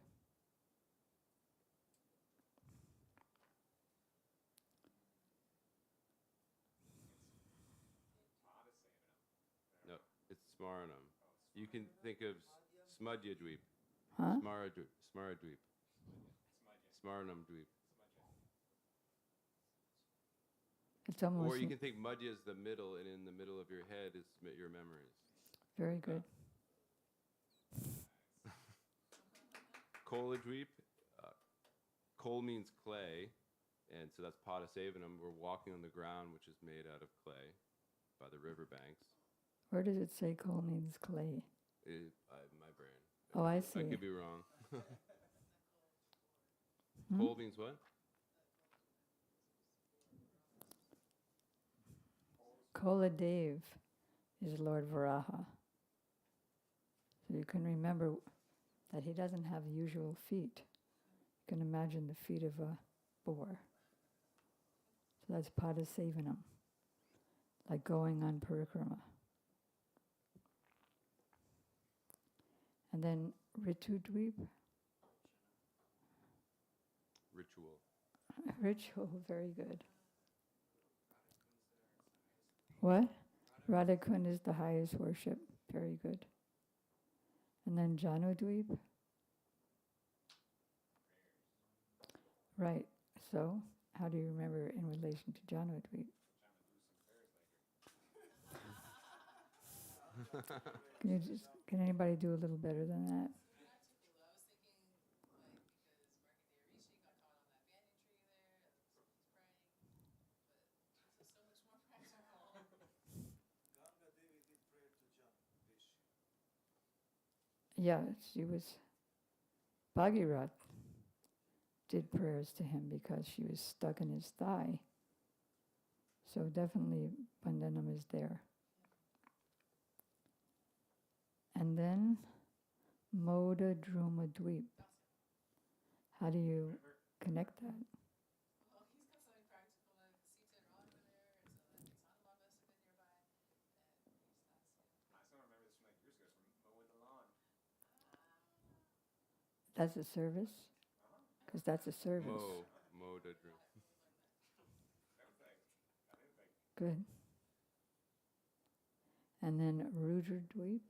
No, it's Smaranam. You can think of Smadhyadvip. Huh? Smaradvip. Smaranam Dvip. It's almost Or you can think Madhya is the middle, and in the middle of your head is your memories. very good. Koladvip. Kol means clay, and so that's Padasevanam. We're walking on the ground, which is made out of clay by the riverbanks. Where does it say coal means clay? My brain. Oh, I see. I could be wrong. Hmm? Kol means what? Koladev is Lord Varaha. So you can remember that he doesn't have usual feet. You can imagine the feet of a boar. So that's Padasevanam, like going on Parikrama. And then Ritudvip, Ritual. ritual, very good. What? Radhakund is the highest worship, very good. And then Janudvip? Right, so how do you remember in relation to Janudvip? Can anybody do a little better than that? Yeah, she was, Bhagirath did prayers to him because she was stuck in his thigh. So definitely Bandhanam is there. And then Moda Druma Dweep. How do you connect that? That's a service? Because that's a service. Mo Dadru. Good. And then Rudradweep.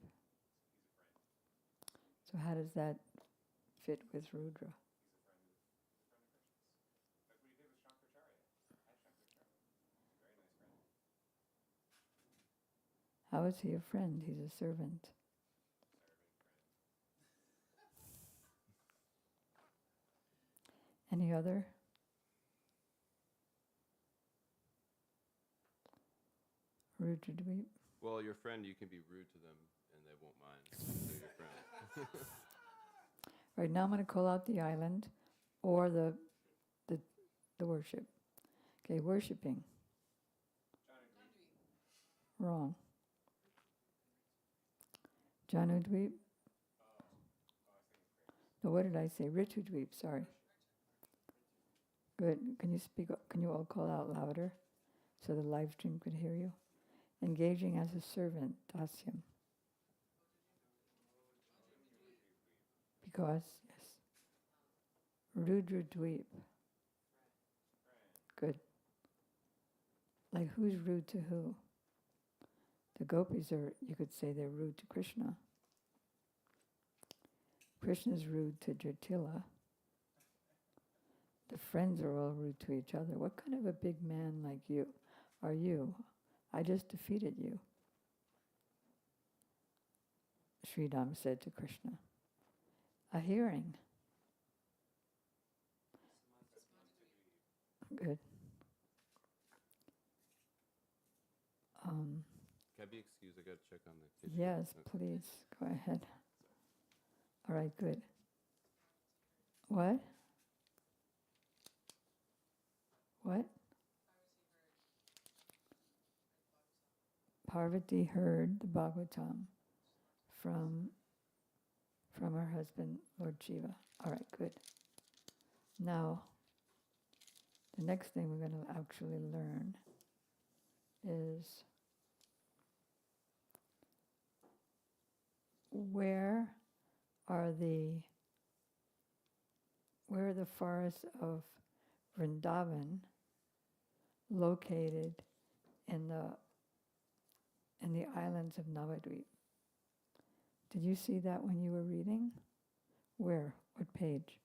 So how does that fit with Rudra? How is he a friend? He's a servant. Any other? Rudradweep. Well, your friend, you can be rude to them and they won't mind. They're your friend. Right, now I'm going to call out the island or the worship. Okay, worshipping. Wrong. Janudweep. No, what did I say? Ritudweep, sorry. Good. Can you speak? Can you all call out louder so the live stream could hear you? Engaging as a servant, dasyam. Because, yes. Rudradweep. Good. Like who's rude to who? The gopis are, you could say they're rude to Krishna. Krishna's rude to Jatila. The friends are all rude to each other. What kind of a big man like you are you? I just defeated you. Sridham said to Krishna. A hearing. Good. Can I be excused? I got to check on the kitchen. Yes, please, go ahead. All right, good. What? What? Parvati heard the Bhagavatam from her husband, Lord Shiva. All right, good. Now, the next thing we're going to actually learn is where are the forests of Vrindavan located in the islands of Navadvip? Did you see that when you were reading? Where? What page?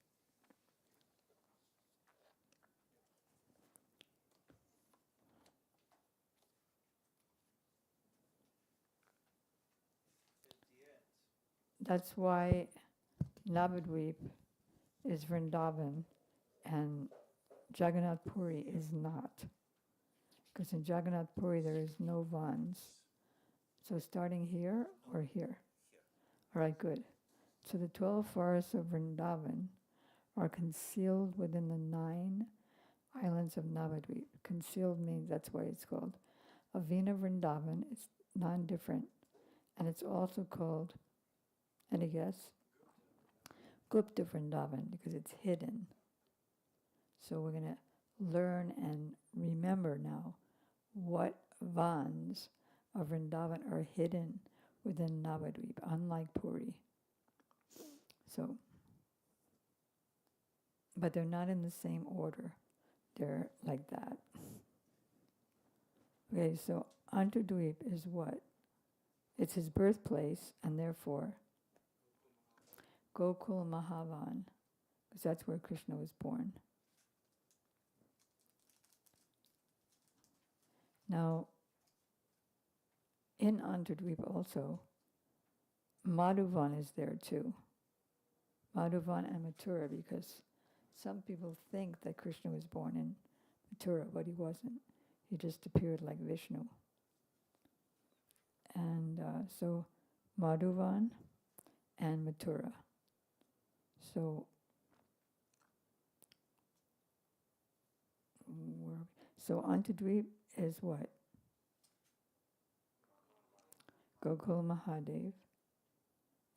That's why Navadvip is Vrindavan and Jagannath Puri is not. Because in Jagannath Puri there is no vans. So starting here or here? All right, good. So the 12 forests of Vrindavan are concealed within the 9 islands of Navadvip. Concealed means that's why it's called Avina Vrindavan. It's non-different. And it's also called, any guess? Gupta Vrindavan, because it's hidden. So we're going to learn and remember now what vans of Vrindavan are hidden within Navadvip, unlike Puri. So, but they're not in the same order. They're like that. Okay, so Antardvip is what? It's his birthplace, and therefore Gokul Mahavan, because that's where Krishna was born. Now, in Antardvip also, Madhuvan is there too. Madhuvan and Mathura, because some people think that Krishna was born in Mathura, but he wasn't. He just appeared like Vishnu. And so Madhuvan and Mathura. So, Antardvip is what? Gokul Mahadev.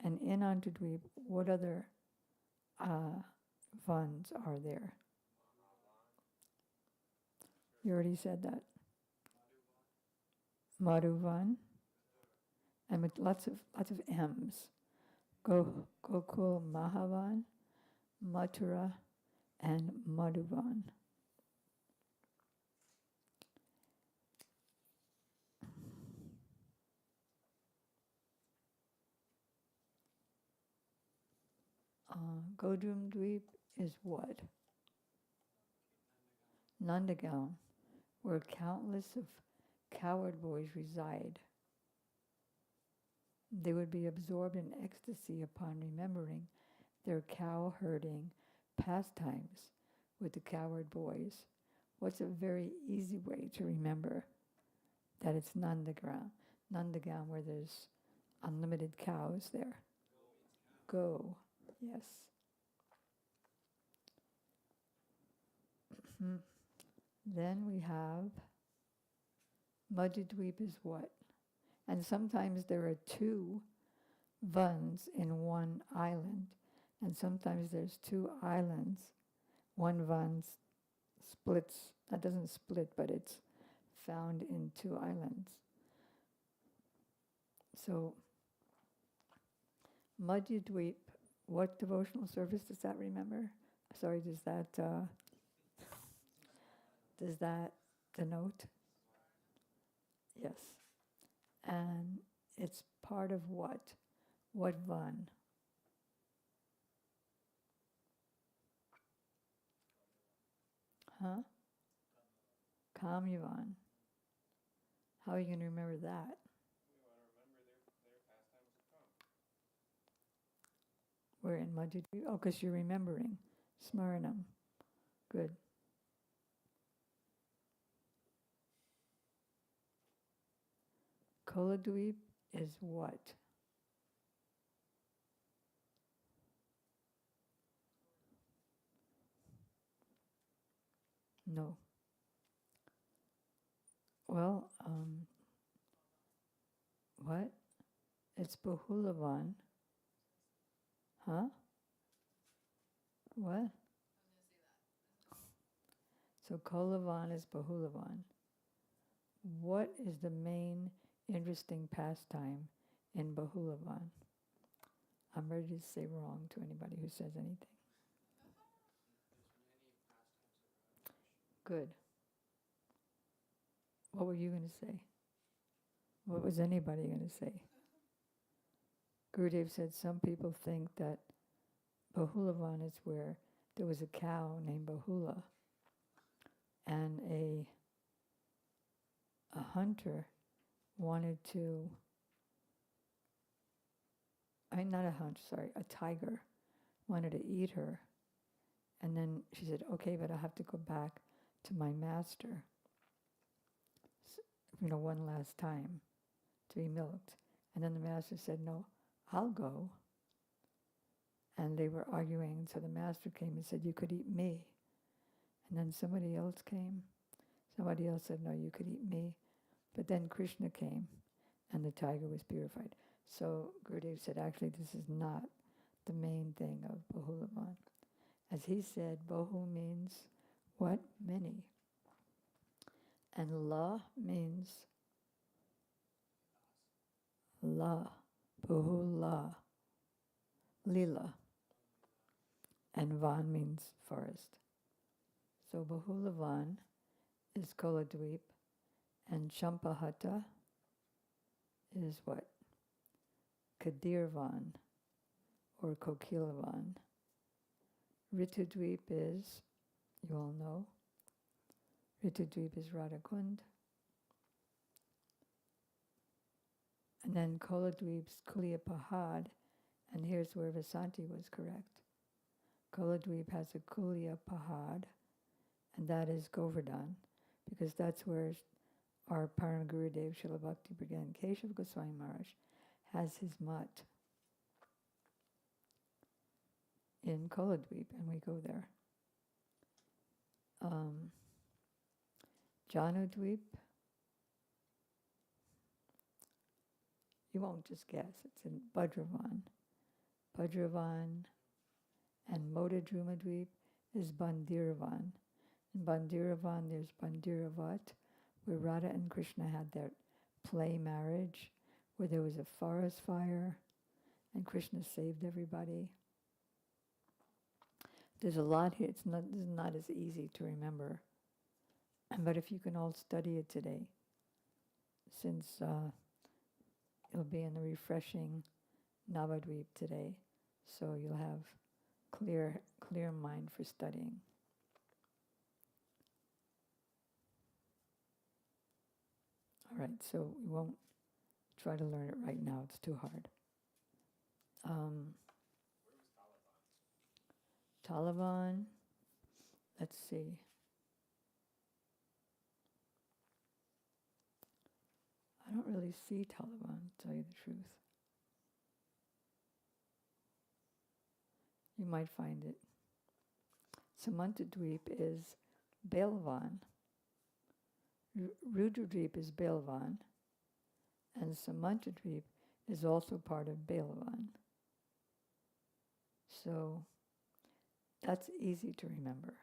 And in Antardvip, what other vans are there? You already said that. Madhuvan, and with lots of M's. Gokul Mahavan, Mathura, and Madhuban. Godrum Dweep is what? Nandagaon, where countless of coward boys reside. They would be absorbed in ecstasy upon remembering their cow herding pastimes with the coward boys. What's a very easy way to remember that it's Nandagaon, where there's unlimited cows there? Go, yes. Then we have Madhudweep is what? And sometimes there are two Vans in one island, and sometimes there's two islands. One Van splits, that doesn't split, but it's found in two islands. So, Madhudweep, what devotional service does that remember? Sorry, does that denote? Yes. And it's part of what? What Van? Huh? Kamyavan. How are you going to remember that? We're in Madhudweep. Oh, because you're remembering. Smaranam. Good. Koladweep is what? No. Well, what? It's Bahulavan. Huh? What? So Kolavan is Bahulavan. What is the main interesting pastime in Bahulavan? I'm ready to say wrong to anybody who says anything. Good. What were you going to say? What was anybody going to say? Gurudev said some people think that Bahulavan is where there was a cow named Bahula, and a hunter wanted to, not a hunter, sorry, a tiger wanted to eat her. And then she said, okay, but I have to go back to my master, one last time to be milked. And then the master said, no, I'll go. And they were arguing, so the master came and said, you could eat me. And then somebody else came. Somebody else said, no, you could eat me. But then Krishna came, and the tiger was purified. So Gurudev said, actually, this is not the main thing of Bahulavan. As he said, Bahu means what? Many. And La means La, Bahula, Lila. And Van means forest. So Bahulavan is Koladweep, and Champahata is what? Kadirvan, or Kokilavan. Ritudweep is, you all know, Ritudweep is Radhakund. And then Koladweep's Kuliyapahad, and here's where Vasanti was correct. Koladweep has a Kuliyapahad, and that is Govardhan, because that's where our Param Gurudev Srila Bhakti Pragan Keshav Goswami Maharaj has his mutt in Koladweep, and we go there. Janudweep, you won't just guess, it's in Bhadravan. Bhadravan, and Modadrumadweep is Bandiravan. In Bandiravan, there's Bandiravat, where Radha and Krishna had their play marriage, where there was a forest fire, and Krishna saved everybody. There's a lot here. This is not as easy to remember. But if you can all study it today, since it'll be in the refreshing Navadvip today, so you'll have clear mind for studying. All right, so we won't try to learn it right now. It's too hard. Taliban, let's see. I don't really see Taliban, to tell you the truth. You might find it. Samantadweep is Balvan. Rudradweep is Balvan. And Samantadweep is also part of Balvan. So that's easy to remember.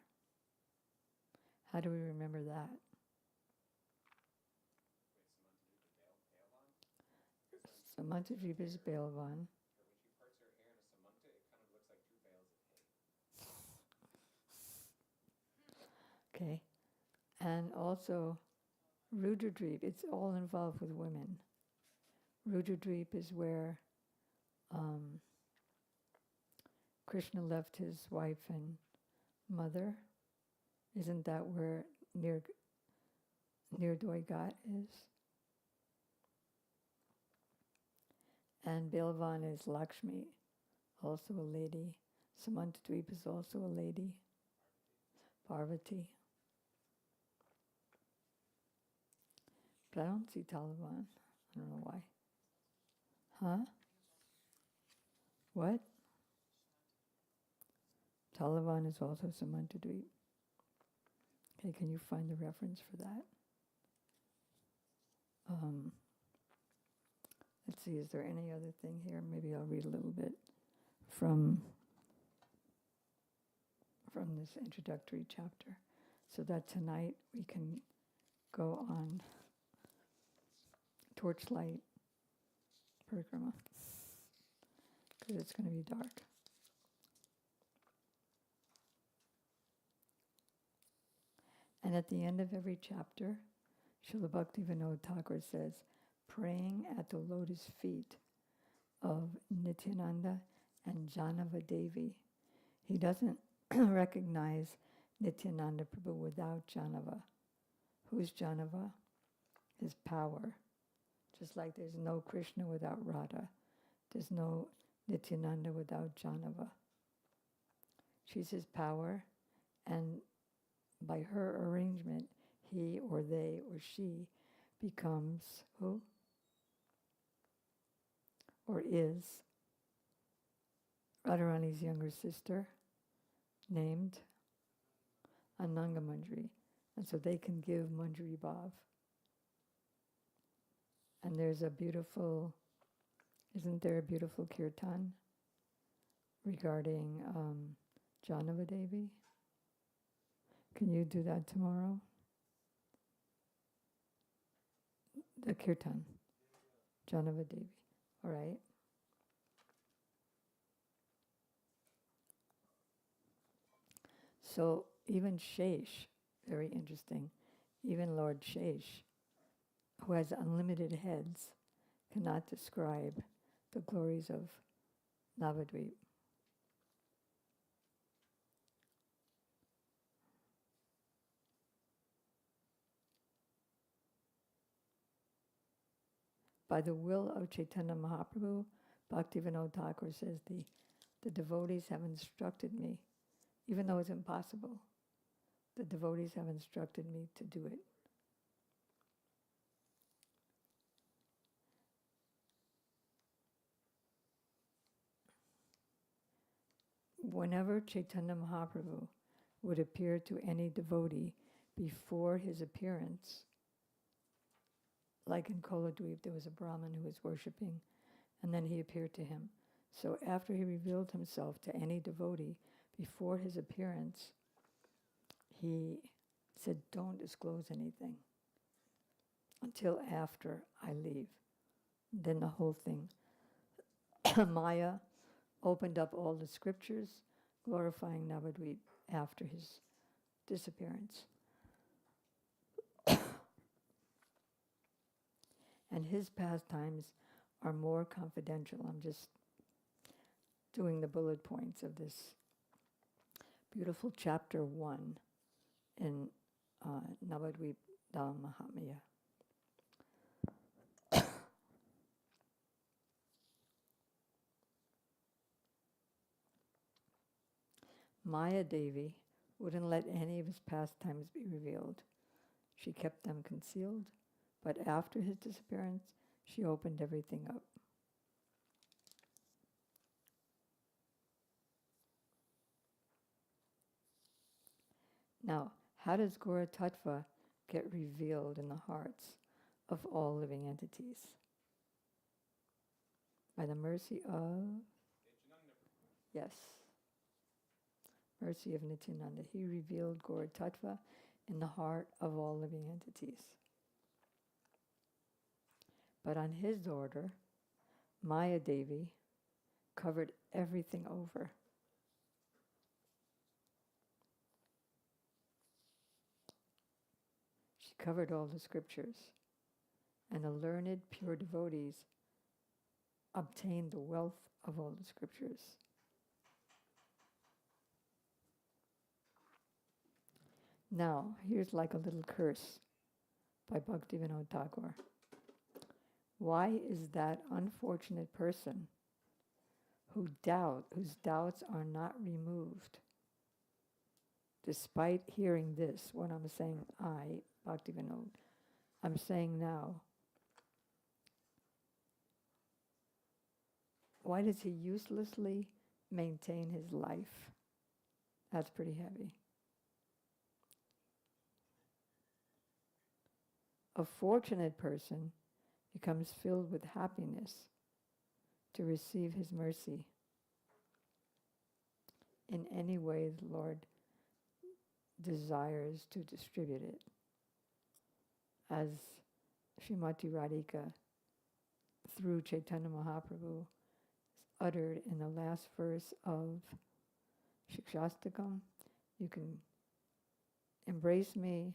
How do we remember that? Samantadweep is Balvan. Okay. And also Rudradweep, it's all involved with women. Rudradweep is where Krishna left his wife and mother. Isn't that where near Doigat is? And Bilvan is Lakshmi, also a lady. Samantadweep is also a lady. Parvati. But I don't see Taliban. I don't know why. Huh? What? Taliban is also Samantadweep. Okay, can you find the reference for that? Let's see, is there any other thing here? Maybe I'll read a little bit from this introductory chapter, so that tonight we can go on torchlight parikrama, because it's going to be dark. And at the end of every chapter, Srila Bhaktivinoda Thakur says, praying at the lotus feet of Nityananda and Janava Devi. He doesn't recognize Nityananda Prabhu without Janava. Who's Janava? His power. Just like there's no Krishna without Radha. There's no Nityananda without Janava. She's his power, and by her arrangement, he or they or she becomes who? Or is Radharani's younger sister, named Ananga Manjari. And so they can give Manjari Bhav. And there's a beautiful, isn't there a beautiful kirtan regarding Janava Devi? Can you do that tomorrow? The kirtan, Janava Devi. All right. So even Shesh, very interesting, even Lord Shesh, who has unlimited heads, cannot describe the glories of Navadvip. By the will of Chaitanya Mahaprabhu, Bhaktivinoda Thakur says, the devotees have instructed me, even though it's impossible, the devotees have instructed me to do it. Whenever Chaitanya Mahaprabhu would appear to any devotee before his appearance, like in Koladweep, there was a Brahmin who was worshipping, and then he appeared to him. So after he revealed himself to any devotee, before his appearance, he said, don't disclose anything until after I leave. Then the whole thing, Maya opened up all the scriptures glorifying Navadvip after his disappearance. And his pastimes are more confidential. I'm just doing the bullet points of this beautiful chapter 1 in Navadvip Dhama Parikrama. Maya Devi wouldn't let any of his pastimes be revealed. She kept them concealed, but after his disappearance, she opened everything up. Now, how does Gura Tattva get revealed in the hearts of all living entities? By the mercy of... Yes. Mercy of Nityananda. He revealed Gura Tattva in the heart of all living entities. But on his order, Maya Devi covered everything over. She covered all the scriptures, and the learned, pure devotees obtained the wealth of all the scriptures. Now, here's like a little curse by Bhaktivinoda Thakur. Why is that unfortunate person whose doubts are not removed, despite hearing this, what I'm saying, Bhaktivinoda, I'm saying now, why does he uselessly maintain his life? That's pretty heavy. A fortunate person becomes filled with happiness to receive his mercy in any way the Lord desires to distribute it. As Srimati Radhika, through Chaitanya Mahaprabhu, uttered in the last verse of Shikshastakam, you can embrace me,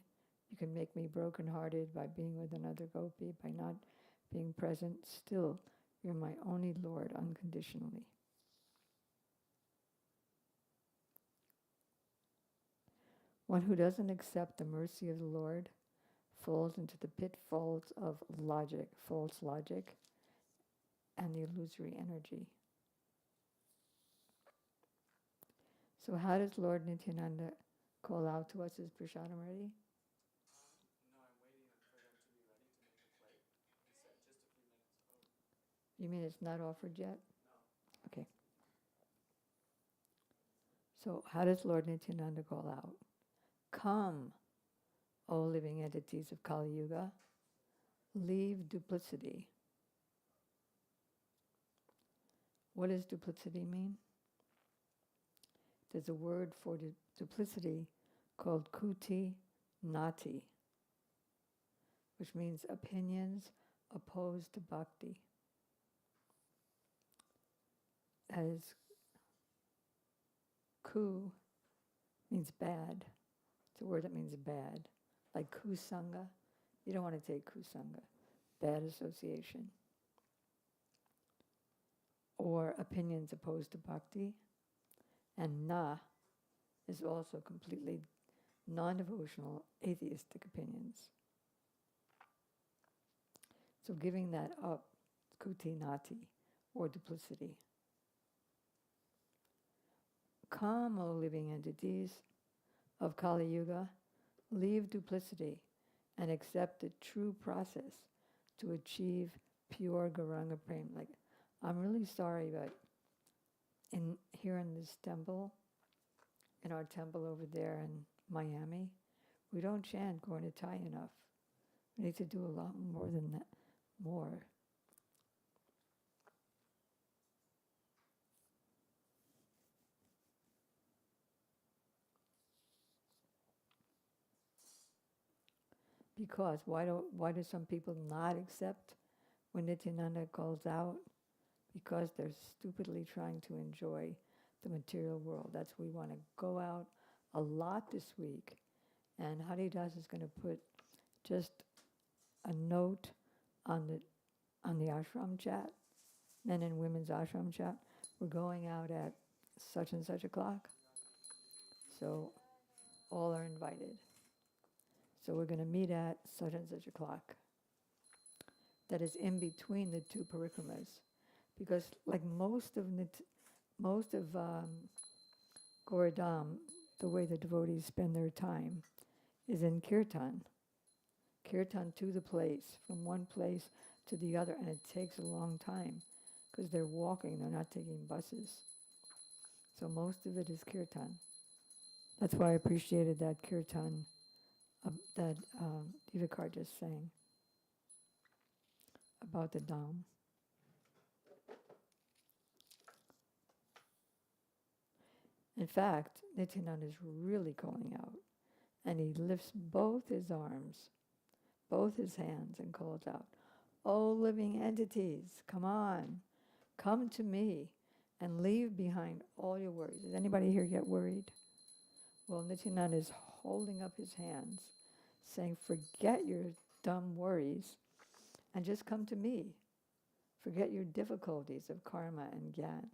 you can make me brokenhearted by being with another gopi, by not being present, still you're my only Lord unconditionally. One who doesn't accept the mercy of the Lord falls into the pitfalls of logic, false logic, and the illusory energy. So how does Lord Nityananda call out to us? Is Prasadam ready? No, I'm waiting for them to be ready to make the plate. He said just a few minutes. You mean it's not offered yet? No. Okay. So how does Lord Nityananda call out? Come, O living entities of Kali Yuga, leave duplicity. What does duplicity mean? There's a word for duplicity called kuti nati, which means opinions opposed to bhakti. That is, ku means bad. It's a word that means bad. Like kusanga. You don't want to take kusanga. Bad association. Or opinions opposed to bhakti. And na is also completely non-devotional, atheistic opinions. So giving that up, kuti nati, or duplicity. Come, O living entities of Kali Yuga, leave duplicity and accept the true process to achieve pure Gauranga Prem. Like, I'm really sorry, but here in this temple, in our temple over there in Miami, we don't chant Gaurnitai enough. We need to do a lot more than that, more. Because why do some people not accept when Nityananda calls out? Because they're stupidly trying to enjoy the material world. That's we want to go out a lot this week. And Haridas is going to put just a note on the ashram chat, men and women's ashram chat. We're going out at such and such o'clock. So all are invited. So we're going to meet at such and such o'clock. That is in between the two parikramas. Because like most of Goradam, the way the devotees spend their time is in kirtan. Kirtan to the place, from one place to the other, and it takes a long time because they're walking, they're not taking buses. So most of it is kirtan. That's why I appreciated that kirtan that Divakar just sang about the Dham. In fact, Nityananda is really calling out, and he lifts both his arms, both his hands, and calls out, "Oh, living entities, come on, come to me and leave behind all your worries." Does anybody here get worried? Well, Nityananda is holding up his hands, saying, forget your dumb worries and just come to me. Forget your difficulties of karma and gyan.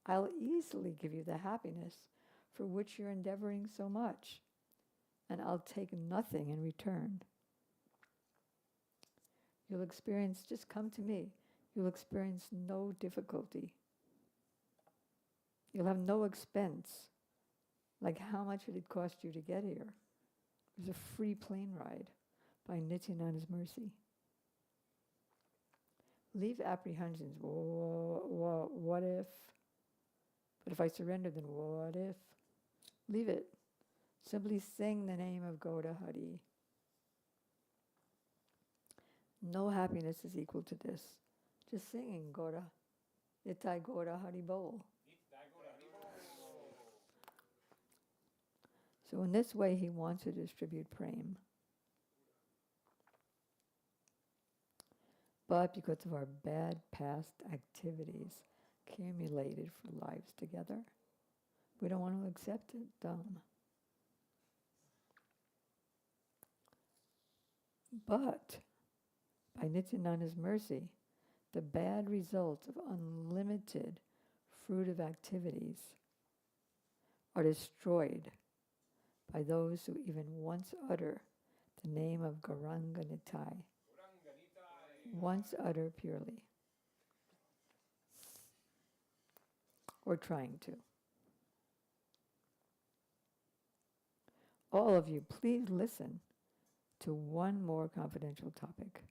I'll easily give you the happiness for which you're endeavoring so much, and I'll take nothing in return. You'll experience, just come to me, you'll experience no difficulty. You'll have no expense. Like how much did it cost you to get here? It was a free plane ride by Nityananda's mercy. Leave apprehensions. What if? But if I surrender, then what if? Leave it. Simply sing the name of Gauda Hari. No happiness is equal to this. Just singing Gauda. Nitai Gauda Hari Bol. So in this way, he wants to distribute prem. But because of our bad past activities accumulated for lives together, we don't want to accept it. Dumb. But by Nityananda's mercy, the bad results of unlimited fruitive activities are destroyed by those who even once utter the name of Gauranga Nitai. Once utter purely. Or trying to. All of you, please listen to one more confidential topic.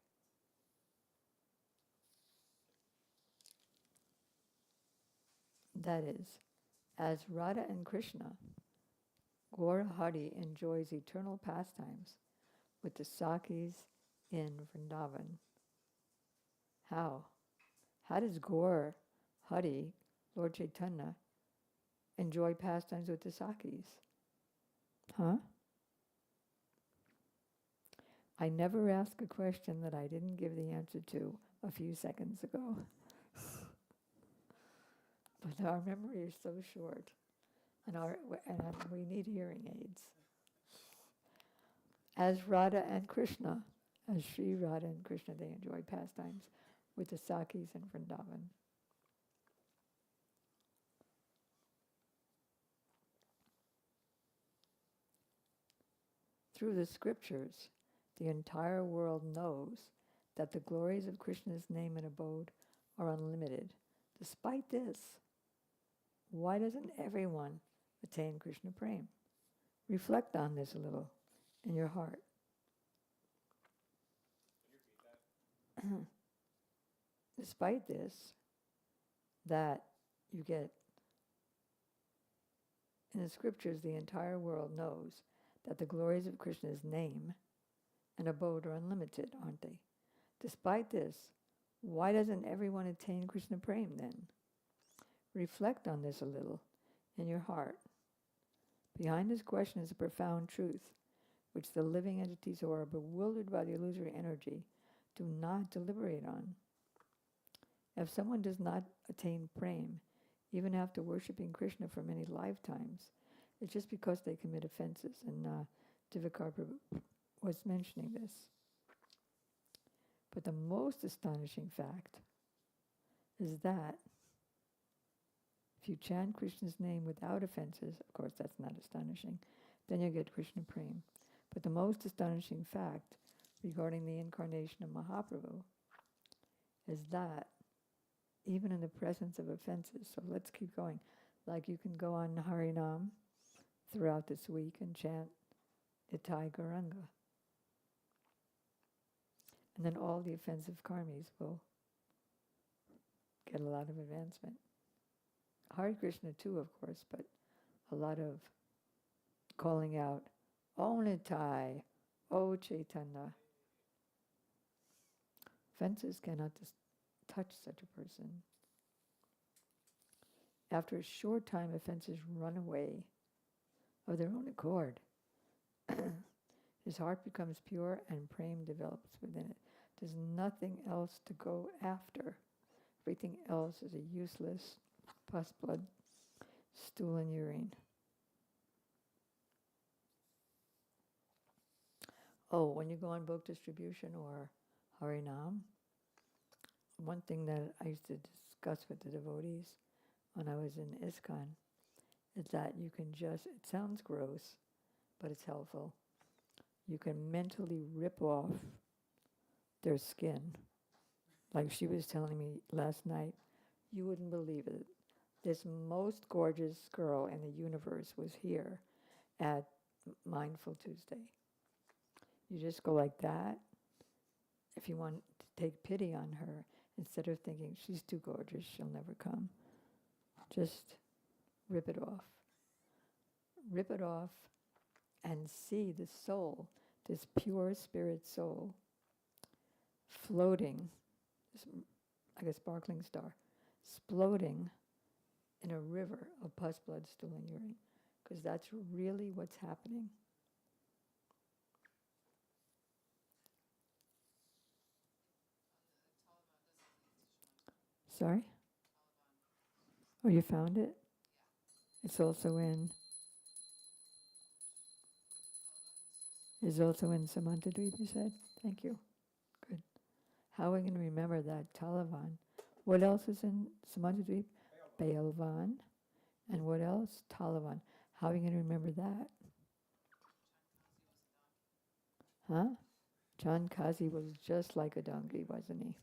That is, as Radha and Krishna, Gaura Hari enjoys eternal pastimes with the Sakis in Vrindavan. How? How does Gaur Hari, Lord Chaitanya, enjoy pastimes with the Sakis? Huh? I never ask a question that I didn't give the answer to a few seconds ago. But our memory is so short, and we need hearing aids. As Radha and Krishna, as Sri Radha and Krishna, they enjoy pastimes with the Sakis in Vrindavan. Through the scriptures, the entire world knows that the glories of Krishna's name and abode are unlimited. Despite this, why doesn't everyone attain Krishna Prem? Reflect on this a little in your heart. Despite this, that you get, in the scriptures, the entire world knows that the glories of Krishna's name and abode are unlimited, aren't they? Despite this, why doesn't everyone attain Krishna Prem then? Reflect on this a little in your heart. Behind this question is a profound truth, which the living entities who are bewildered by the illusory energy do not deliberate on. If someone does not attain Prem, even after worshipping Krishna for many lifetimes. It's just because they commit offenses. And Divikar Prabhu was mentioning this. But the most astonishing fact is that if you chant Krishna's name without offenses, of course that's not astonishing, then you get Krishna Prem. But the most astonishing fact regarding the incarnation of Mahaprabhu is that even in the presence of offenses, so let's keep going. Like you can go on Harinam throughout this week and chant Itai Gauranga. And then all the offensive karmis will get a lot of advancement. Hare Krishna too, of course, but a lot of calling out, O Nitai, O Chaitanya. Offenses cannot just touch such a person. After a short time, offenses run away of their own accord. His heart becomes pure and prem develops within it. There's nothing else to go after. Everything else is a useless pus, blood, stool, and urine. Oh, when you go on book distribution or Harinam, one thing that I used to discuss with the devotees when I was in ISKCON is that you can just, it sounds gross, but it's helpful. You can mentally rip off their skin. Like she was telling me last night, you wouldn't believe it. This most gorgeous girl in the universe was here at Mindful Tuesday. You just go like that. If you want to take pity on her, instead of thinking, she's too gorgeous, she'll never come, just rip it off. Rip it off and see the soul, this pure spirit soul, floating, like a sparkling star, sploding in a river of pus, blood, stool, and urine, because that's really what's happening. Sorry? Oh, you found it? It's also in Samantadweep, you said? Thank you. Good. How are we going to remember that? Talavan. What else is in Samantadweep? Bailvan. And what else? Talavan. How are we going to remember that? Huh? John Kazi was just like a donkey, wasn't he?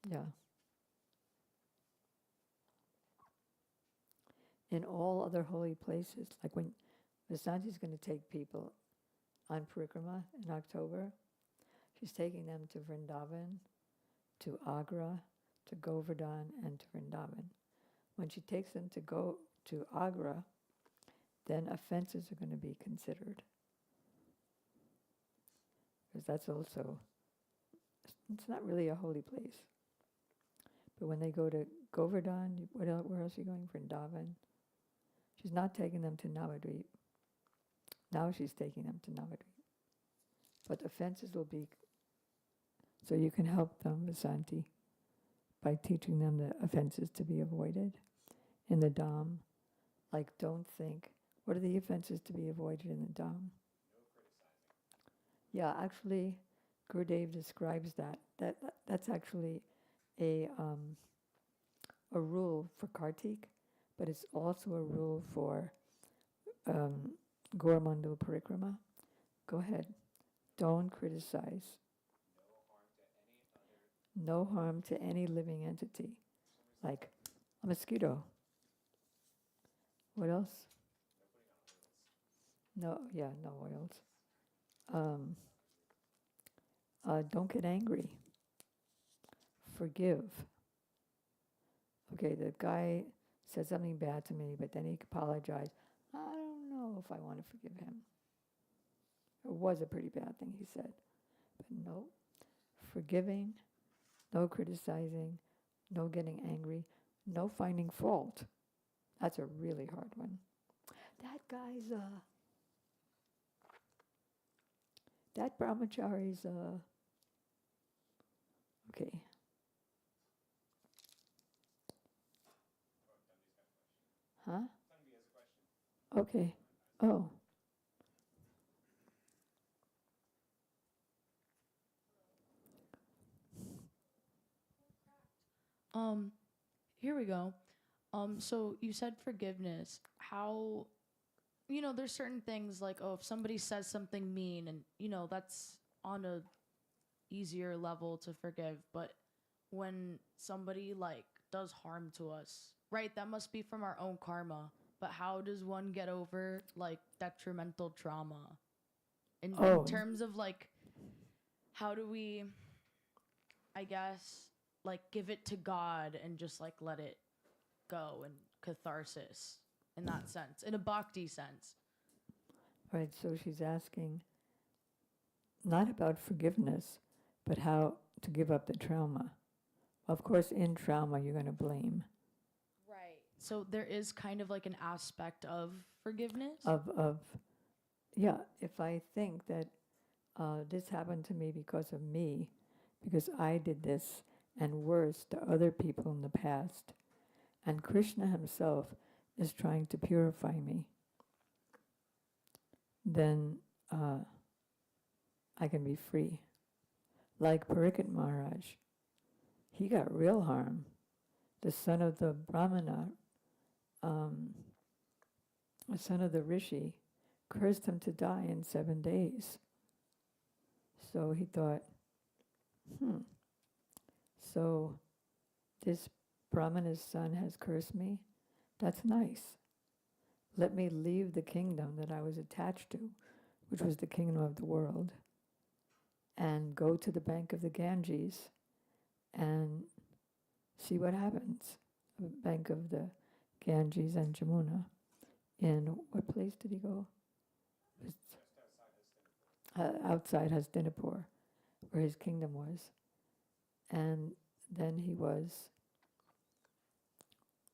Yeah. In all other holy places, like when Vasanti's going to take people on Parikrama in October, she's taking them to Vrindavan, to Agra, to Govardhan, and to Vrindavan. When she takes them to go to Agra, then offenses are going to be considered. Because that's also, it's not really a holy place. But when they go to Govardhan, where else are you going? Vrindavan. She's not taking them to Navadvip. Now she's taking them to Navadvip. But offenses will be, so you can help them, Vasanti, by teaching them the offenses to be avoided in the Dham. Like, don't think, what are the offenses to be avoided in the Dham? Yeah, actually, Gurudev describes that. That's actually a rule for Kartik, but it's also a rule for Gauramandu Parikrama. Go ahead. Don't criticize. No harm to any living entity, like a mosquito. What else? No oils. Don't get angry. Forgive. Okay, the guy said something bad to me, but then he apologized. I don't know if I want to forgive him. It was a pretty bad thing he said. But no, forgiving, no criticizing, no getting angry, no finding fault. That's a really hard one. That guy's, that brahmachari's, okay. Huh? Okay. Oh. Um, Here we go. So you said forgiveness. How, there's certain things like, oh, if somebody says something mean, and that's on a easier level to forgive, but when somebody like does harm to us, right? That must be from our own karma. But how does one get over like detrimental trauma? In Oh. terms of like, how do we, I guess, like give it to God and just like let it go and catharsis in that sense, in a bhakti sense. Right. So she's asking not about forgiveness, but how to give up the trauma. Of course, in trauma, you're going to blame. Right. So there is kind of like an aspect of forgiveness. Yeah, if I think that this happened to me because of me, because I did this and worse to other people in the past, and Krishna himself is trying to purify me, then I can be free. Like Parikramma Maharaj, he got real harm. The son of the Brahmana, the son of the rishi, cursed him to die in 7 days. So he thought, so this Brahmana's son has cursed me? That's nice. Let me leave the kingdom that I was attached to, which was the kingdom of the world, and go to the bank of the Ganges and see what happens. The bank of the Ganges and Jamuna. In what place did he go? Outside Hastinapur, where his kingdom was. And then he was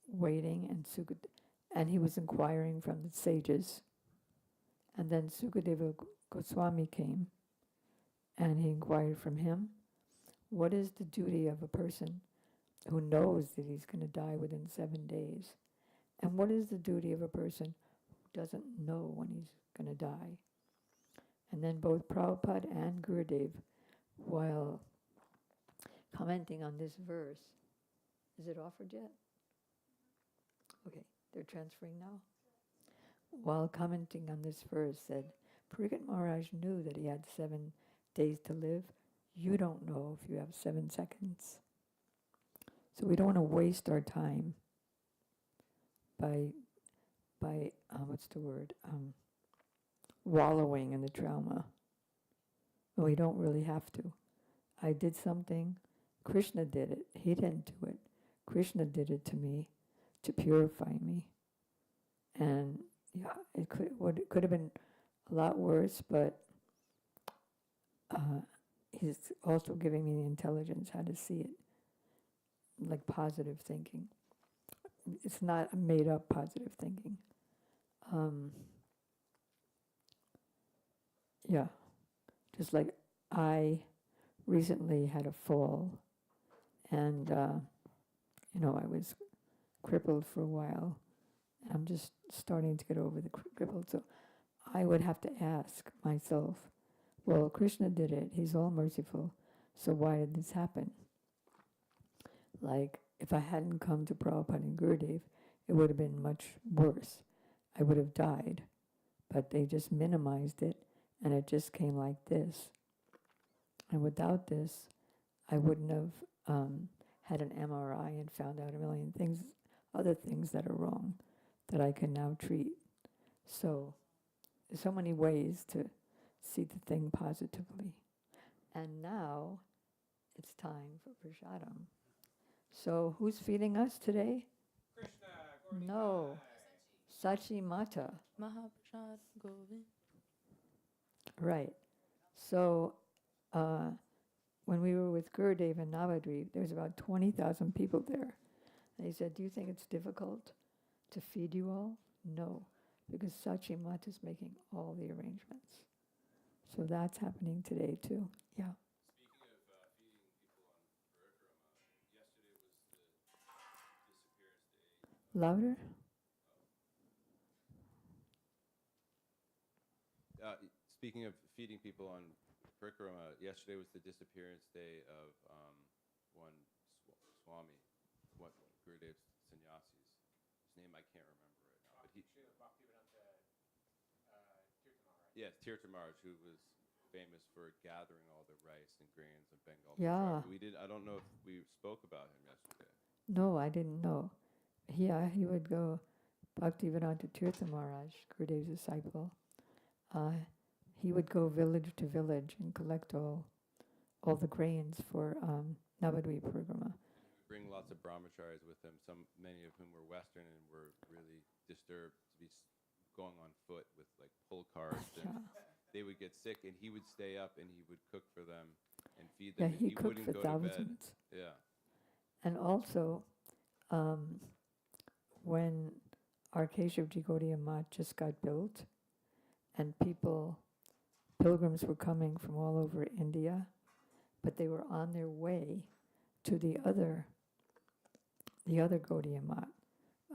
waiting, and he was inquiring from the sages. And then Sukadeva Goswami came, and he inquired from him, what is the duty of a person who knows that he's going to die within 7 days? And what is the duty of a person who doesn't know when he's going to die? And then both Prabhupada and Gurudev, while commenting on this verse, is it offered yet? Okay, they're transferring now. While commenting on this verse, said, Parikramma Maharaj knew that he had 7 days to live. You don't know if you have 7 seconds. So we don't want to waste our time by what's the word? Wallowing in the trauma. Well, we don't really have to. I did something. Krishna did it. He didn't do it. Krishna did it to me to purify me. And yeah, it could have been a lot worse, but he's also giving me the intelligence how to see it, like positive thinking. It's not a made-up positive thinking. Yeah, just like I recently had a fall, and I was crippled for a while. I'm just starting to get over the crippled, so I would have to ask myself, well, Krishna did it, he's all merciful, so why did this happen? Like, if I hadn't come to Prabhupada and Gurudev, it would have been much worse. I would have died, but they just minimized it, and it just came like this. And without this, I wouldn't have had an MRI and found out a million things, other things that are wrong, that I can now treat. So, there's so many ways to see the thing positively. And now, it's time for prasadam. So, who's feeding us today? Krishna, No, Sachi Mata. Mahaprasad Govind. Right. So, when we were with Gurudev in Navadvip, there was about 20,000 people there. And he said, do you think it's difficult to feed you all? No, because Sachi Mata is making all the arrangements. So that's happening today too. Yeah. Speaking of feeding people on Parikrama, yesterday was the disappearance day. Louder? Speaking of feeding people on Parikrama, yesterday was the disappearance day of one Swami, one Gurudev's sannyasis. His name I can't remember right now, but he. Yes, Tirtha Maharaj, who was famous for gathering all the rice and grains in Bengal. Yeah. We did. I don't know if we spoke about him yesterday. No, I didn't know. Yeah, he would go, Bhaktivedanta Tirtha Maharaj, Gurudev's disciple. He would go village to village and collect all the grains for Navadvip Dhama. Bring lots of brahmacharis with him. Many of whom were Western and were really disturbed to be going on foot with like pull carts, and they would get sick, and he would stay up and he would cook for them and feed them. Yeah, he and cooked wouldn't for go to bed. thousands. Yeah. And also, when our Keshavji Gaudiya Math just got built, and pilgrims were coming from all over India, but they were on their way to the other Gaudiya Math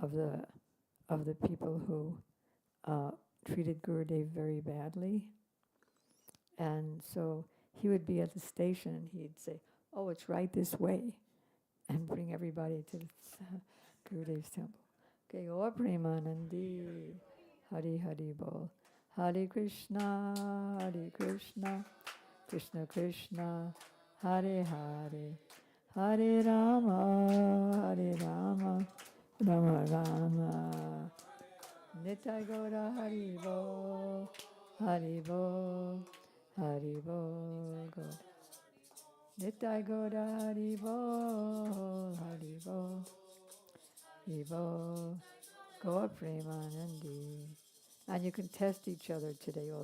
of the people who treated Gurudev very badly. And so he would be at the station and he'd say, "Oh, it's right this way," and bring everybody to Gurudev's temple. Okay, Gaur Premanandi, Hari Hari Bol. Hare Krishna, Krishna Krishna, Hare Hare, Hare Rama, Rama Rama. Nitai Gaura Hari Bol, Hari Bol, Hari Bol, Gaur. Nitai Gaura Hari Bol, Hari Bol, Hari Bol, Gaur Premanandi. And you can test each other today, all